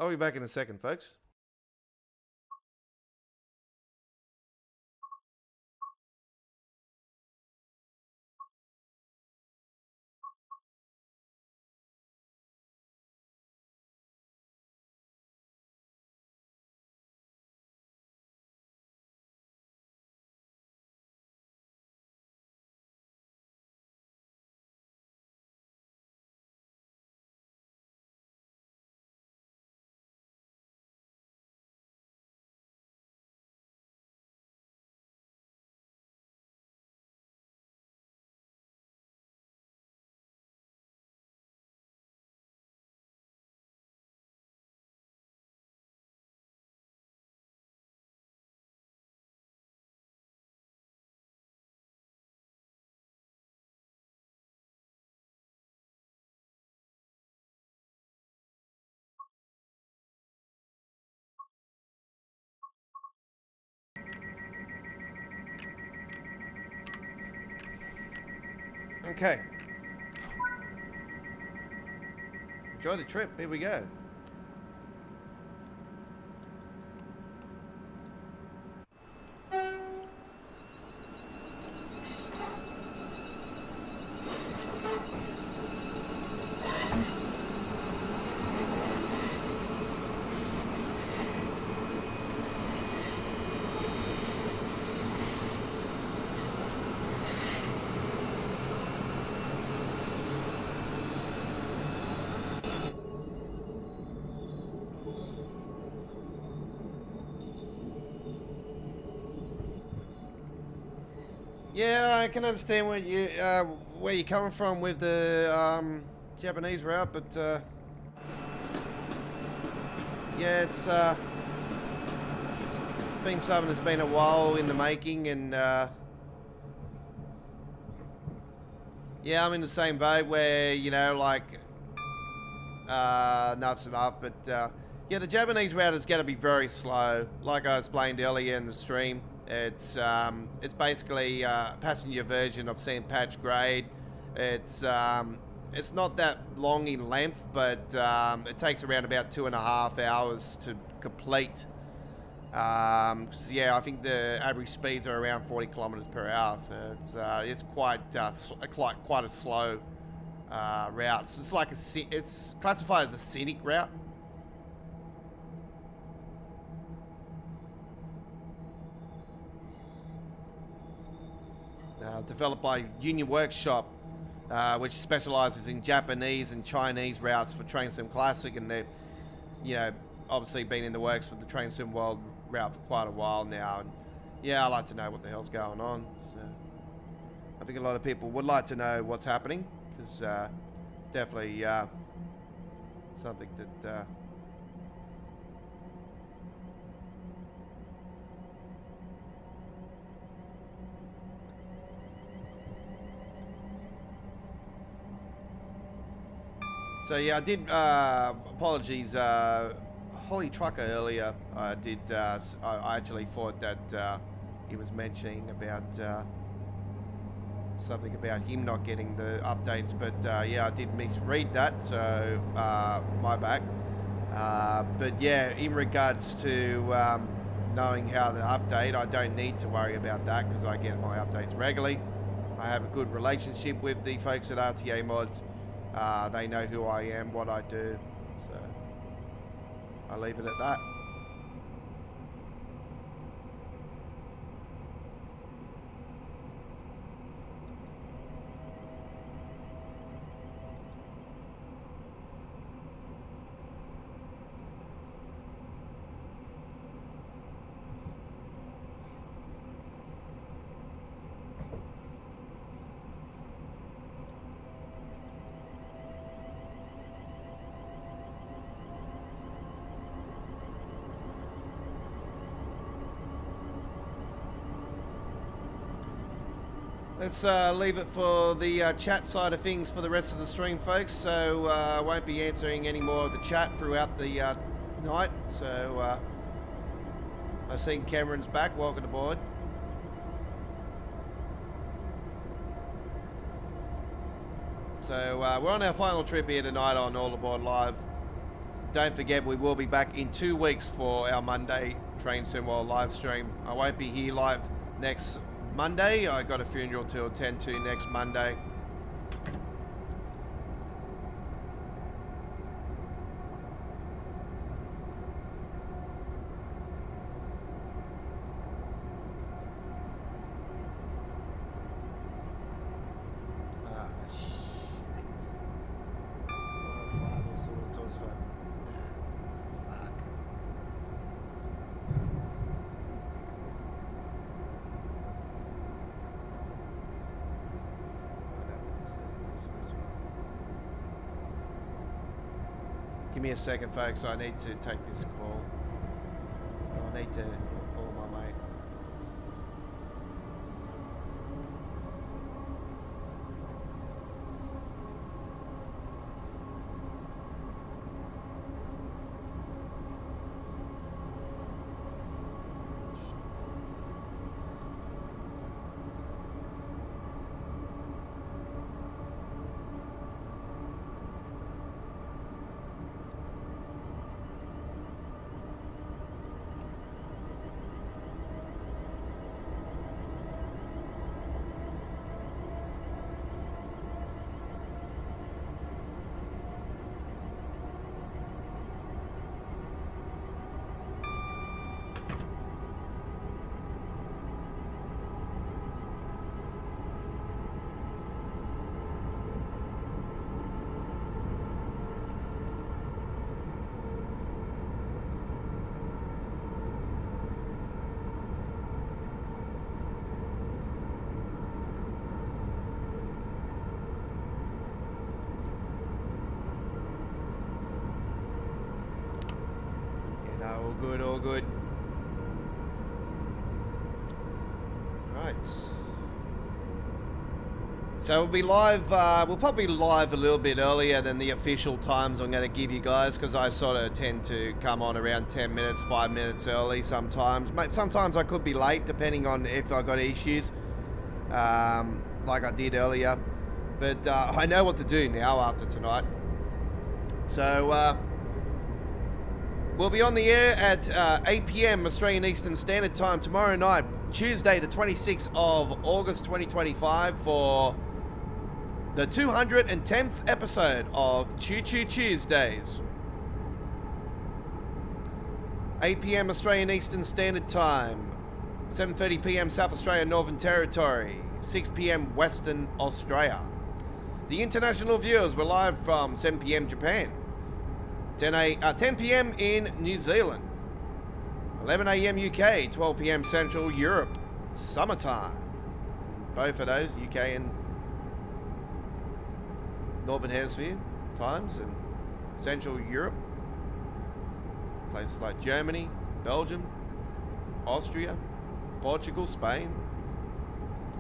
I'll be back in a second, folks. Okay. Enjoy the trip. Here we go. Yeah, I can understand where you're coming from with the Japanese route, but yeah, it's been something that's been a while in the making, and yeah, I'm in the same boat where, you know, like enough's enough, but yeah, the Japanese route is going to be very slow. Like I explained earlier in the stream, it's basically a passenger version of St. Patch grade. It's it's not that long in length, but it takes around about 2.5 hours to complete. So yeah, I think the average speeds are around 40 kilometers per hour, so it's quite a slow route. So it's like it's classified as a scenic route. Developed by Union Workshop, which specializes in Japanese and Chinese routes for Train Sim Classic, and they've, you know, obviously been in the works for the Train Sim World route for quite a while now. And yeah, I like to know what the hell's going on. So I think a lot of people would like to know what's happening, because it's definitely something that so yeah, I did, apologies, Holly Trucker earlier, I actually thought that he was mentioning about something about him not getting the updates, but yeah, I did misread that, so my bad. But yeah, in regards to knowing how to update, I don't need to worry about that because I get my updates regularly. I have a good relationship with the folks at RTA Mods. They know who I am, what I do, so I'll leave it at that. Let's leave it for the chat side of things for the rest of the stream, folks. So I won't be answering any more of the chat throughout the night. So I've seen Cameron's back. Welcome aboard. So we're on our final trip here tonight on All Aboard Live. Don't forget, we will be back in 2 weeks for our Monday Train Sim World live stream. I won't be here live next Monday. I got a funeral to attend to next Monday. Give me a second, folks. I need to take this call. I need to call my mate. All good, all good. Right. So we'll be live, we'll probably be live a little bit earlier than the official times I'm going to give you guys, because I sort of tend to come on around 10 minutes, 5 minutes early sometimes. Sometimes I could be late, depending on if I got issues, like I did earlier. But I know what to do now after tonight. So we'll be on the air at 8 p.m. Australian Eastern Standard Time tomorrow night, Tuesday the 26th of August 2025 for the 210th episode of Choo Choo Tuesdays. 8 p.m. Australian Eastern Standard Time, 7:30 p.m. South Australia Northern Territory, 6 p.m. Western Australia. The international viewers were live from 7 p.m. Japan, 10 p.m. in New Zealand, 11 a.m. UK, 12 p.m. Central Europe, summertime. Both of those, UK and Northern Hemisphere times, and Central Europe. Places like Germany, Belgium, Austria, Portugal, Spain,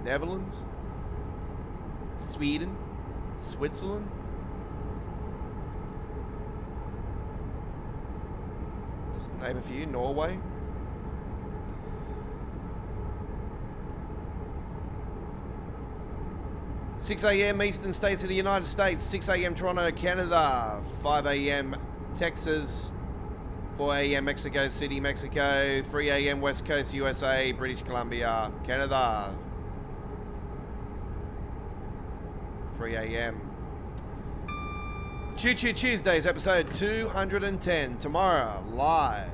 Netherlands, Sweden, Switzerland. Just to name a few, Norway. Six a.m. Eastern States of the United States, 6 a.m. Toronto, Canada, 5 a.m. Texas, 4 a.m. Mexico City, Mexico, 3 a.m. West Coast, USA, British Columbia, Canada, 3 a.m. Choo Choo Tuesdays, episode 210, tomorrow, live.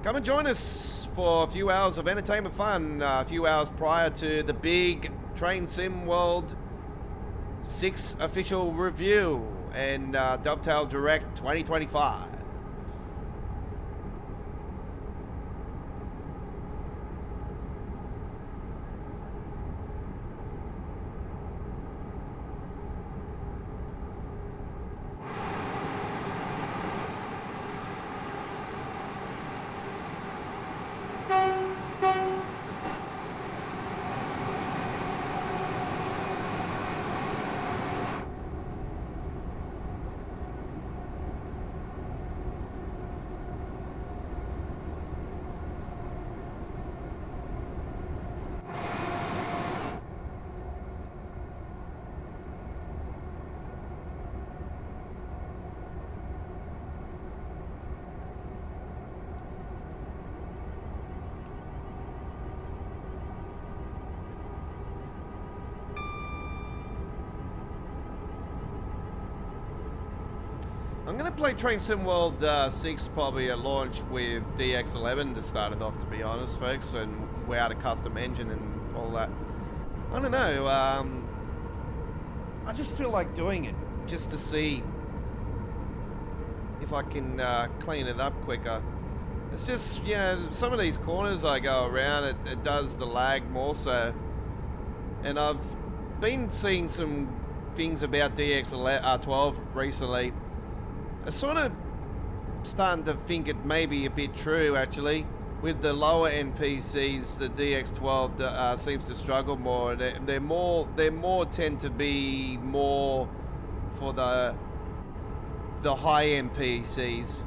Come and join us for a few hours of entertainment fun, a few hours prior to the big Train Sim World 6 official review and Dovetail Direct 2025. I'm going to play Train Sim World 6 probably at launch with DX11 to start it off, to be honest, folks, and without a custom engine and all that. I don't know, I just feel like doing it, just to see if I can clean it up quicker. It's just, you know, some of these corners I go around, it does the lag more so. And I've been seeing some things about DX12 recently. I'm sort of starting to think it may be a bit true, actually. With the lower end PCs, the DX12 seems to struggle more. They're more tend to be more for the high end PCs.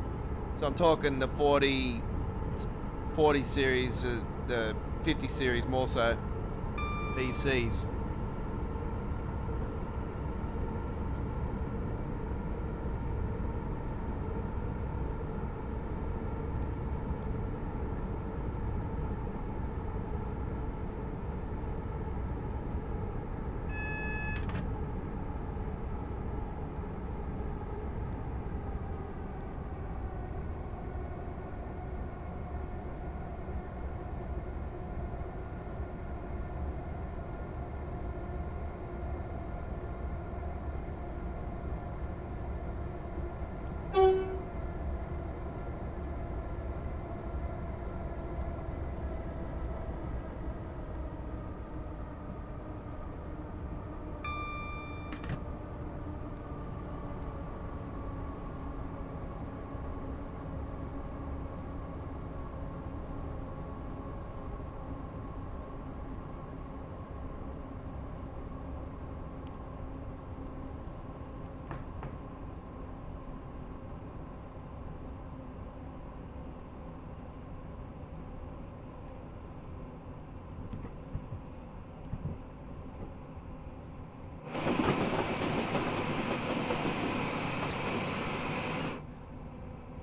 So I'm talking the 40 series, the 50 series more so PCs.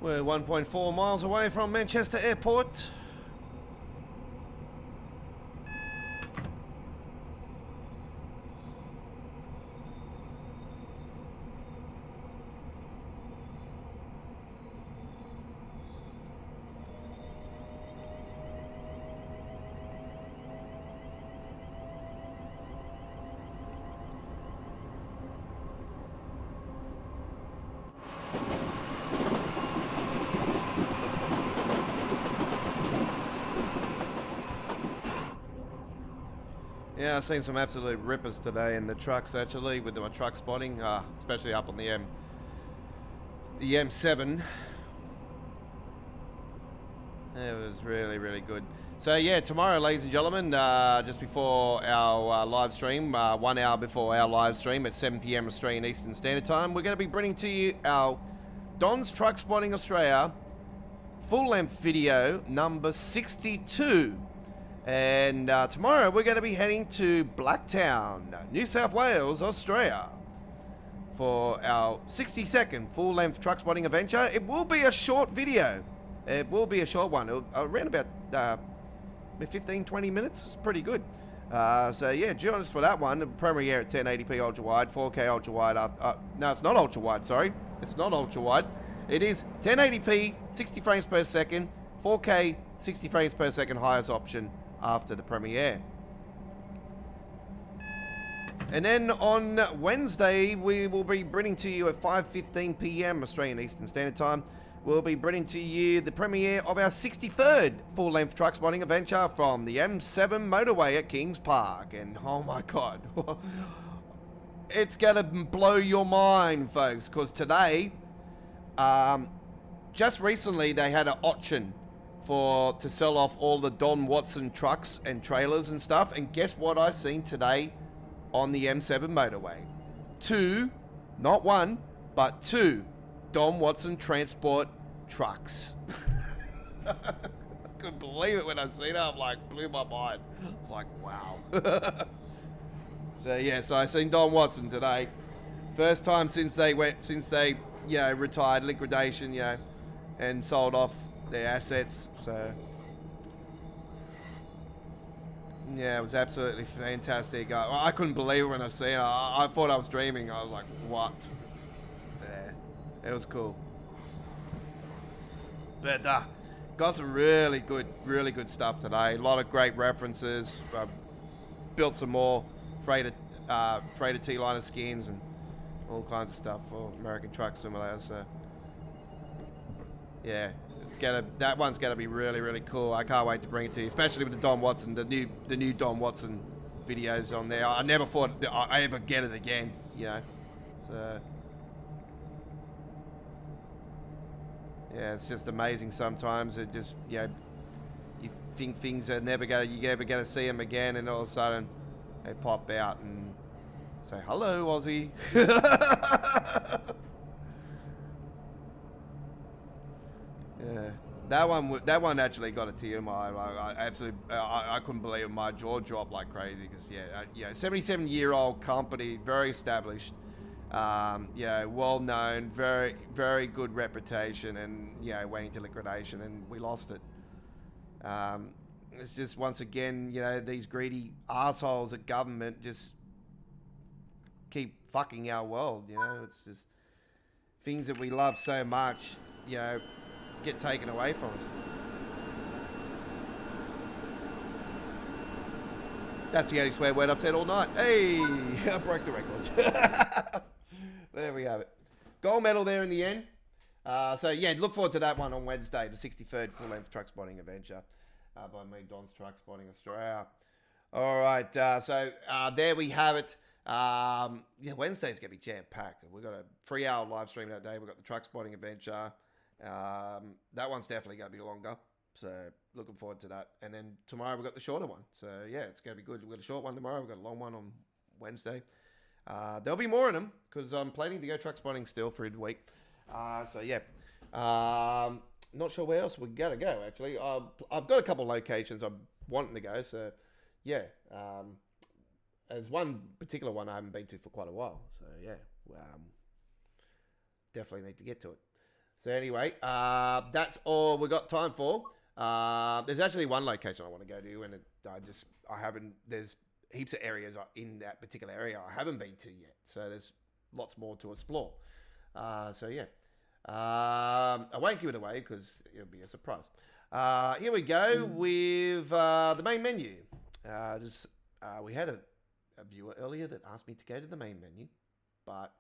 We're 1.4 miles away from Manchester Airport. Yeah, I've seen some absolute rippers today in the trucks actually with my truck spotting, especially up on the M7. It was really, really good. So yeah, tomorrow, ladies and gentlemen, just before our live stream, 1 hour before our live stream at 7 p.m. Australian Eastern Standard Time, we're going to be bringing to you our Don's Truck Spotting Australia full-length video number 62. And tomorrow we're going to be heading to Blacktown, New South Wales, Australia for our 60-second full-length truck spotting adventure. It will be a short video. It will be a short one. Around about 15-20 minutes. It's pretty good. So yeah, join us for that one. The premiere at 1080p ultra-wide, 4K ultra-wide. No, it's not ultra-wide, sorry. It's not ultra-wide. It is 1080p, 60 frames per second, 4K, 60 frames per second highest option after the premiere. And then on Wednesday, we will be bringing to you at 5:15 p.m. Australian Eastern Standard Time. We'll be bringing to you the premiere of our 63rd full-length truck spotting adventure from the M7 motorway at Kings Park. And oh my God, it's gonna blow your mind, folks, because today, just recently they had an auction to sell off all the Don Watson trucks and trailers and stuff. And guess what I seen today on the M7 motorway? 2, not 1, but 2 Don Watson transport trucks. I couldn't believe it when I seen it. I'm like, blew my mind. I was like, wow. So yeah, so I seen Don Watson today. First time since they retired, liquidation, and sold off their assets. So yeah, it was absolutely fantastic. I couldn't believe it when I seen it. I thought I was dreaming. I was like, what? Yeah, it was cool. But got some really good stuff today. A lot of great references. Built some more freighter T-liner skins and all kinds of stuff for American Truck Simulator. So yeah, that one's gonna be really cool. I can't wait to bring it to you, especially with the Don Watson, the new Don Watson videos on there. I never thought I ever get it again, So yeah, it's just amazing sometimes. It just you think things are never gonna see them again, and all of a sudden they pop out and say hello, Aussie. Yeah, that one actually got a tear in my eye. I couldn't believe it. My jaw dropped like crazy because 77-year-old company, very established, well known, very good reputation, and went into liquidation, and we lost it. It's just once again, these greedy assholes at government just keep fucking our world. It's just things that we love so much, get taken away from us. That's the only swear word I've said all night. Hey, I broke the record. There we have it. Gold medal there in the end. So yeah, look forward to that one on Wednesday, the 63rd full-length truck spotting adventure by me, Don's Truck Spotting Australia. All right, so there we have it. Wednesday's gonna be jam-packed. We've got a 3-hour live stream that day. We've got the truck spotting adventure. That one's definitely going to be longer, so looking forward to that. And then tomorrow we've got the shorter one, so yeah, it's going to be good. We've got a short one tomorrow, we've got a long one on Wednesday. There'll be more in them because I'm planning to go truck spotting still through the week. So yeah, not sure where else we gotta go actually. I've got a couple of locations I'm wanting to go, so yeah. There's one particular one I haven't been to for quite a while, so yeah, definitely need to get to it. So anyway, that's all we got time for. There's actually one location I want to go to, and I haven't. There's heaps of areas in that particular area I haven't been to yet. So there's lots more to explore. So yeah, I won't give it away because it'll be a surprise. Here we go with the main menu. We had a viewer earlier that asked me to go to the main menu, but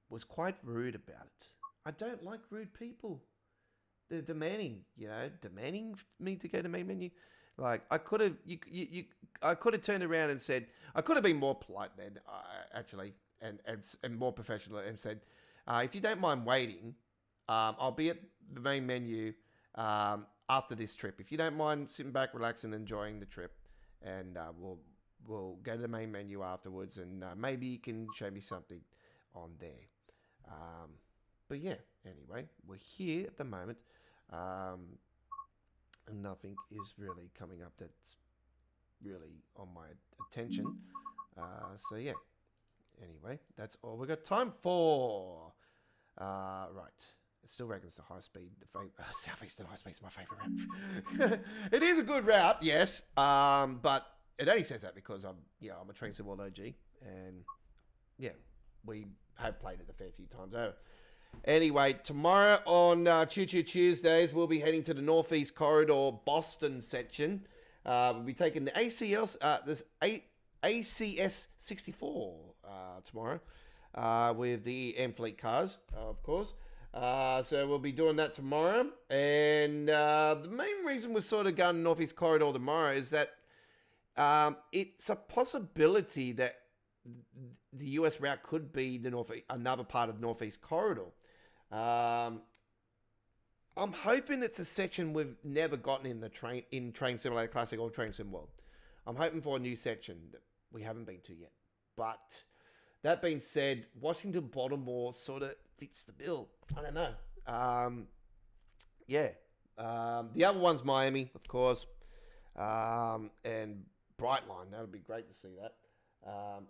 was quite rude about it. I don't like rude people. They're demanding me to go to main menu. Like I could have, I could have turned around and said, I could have been more polite then, actually, and more professional and said, if you don't mind waiting, I'll be at the main menu after this trip. If you don't mind sitting back, relaxing, enjoying the trip, and we'll go to the main menu afterwards, and maybe you can show me something on there. But yeah, anyway, we're here at the moment, and nothing is really coming up that's really on my attention. So yeah, anyway, that's all we got time for. Right. It still reckons the high speed, Southeastern high speed is my favourite route. It is a good route, yes. But it only says that because I'm a Train Sim World OG, and yeah, we have played it a fair few times over. Anyway, tomorrow on Choo Choo Tuesdays, we'll be heading to the Northeast Corridor Boston section. We'll be taking the ACS 64 tomorrow with the M Fleet cars, of course. So we'll be doing that tomorrow. And the main reason we're sort of going Northeast Corridor tomorrow is that it's a possibility that the US route could be another part of Northeast Corridor. I'm hoping it's a section we've never gotten in Train Simulator Classic or Train Sim World. I'm hoping for a new section that we haven't been to yet. But that being said, Washington Baltimore sort of fits the bill. I don't know. Yeah. The other one's Miami, of course. And Brightline. That would be great to see that.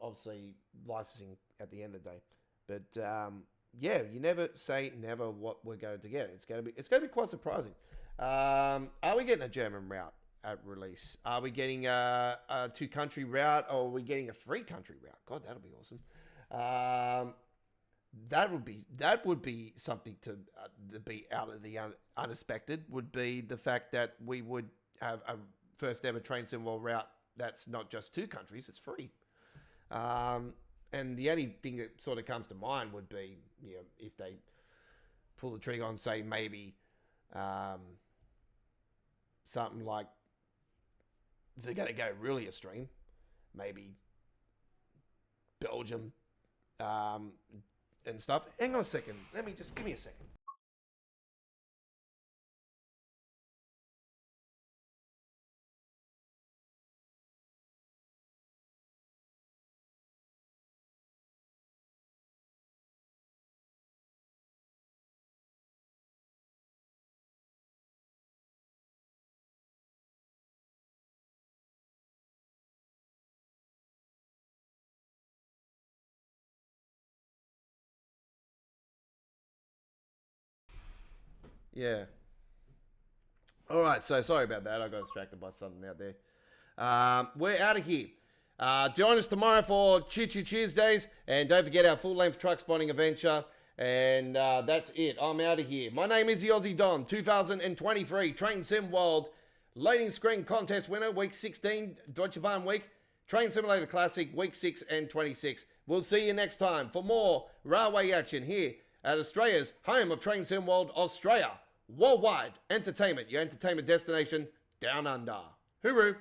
Obviously, licensing at the end of the day. But yeah, you never say never what we're going to get. It's going to be quite surprising. Are we getting a German route at release? Are we getting a 2-country route, or are we getting a 3-country route? God, that'll be awesome. That would be something to be out of the unexpected. Would be the fact that we would have a first ever Train Sim World route that's not just 2 countries; it's 3. And the only thing that sort of comes to mind would be, if they pull the trigger on, say, maybe something like, if they're going to go really extreme, maybe Belgium and stuff. Hang on a second. Give me a second. Yeah. All right. So sorry about that. I got distracted by something out there. We're out of here. Join us tomorrow for Choo Choo Tuesdays. And don't forget our full-length truck spotting adventure. And that's it. I'm out of here. My name is the Aussie Don. 2023 Train Sim World Loading Screen Contest winner. Week 16, Deutsche Bahn week. Train Simulator Classic, week 6 and 26. We'll see you next time for more railway action here at Australia's home of Train Sim World, Australia. Worldwide entertainment, your entertainment destination down under. Hooroo!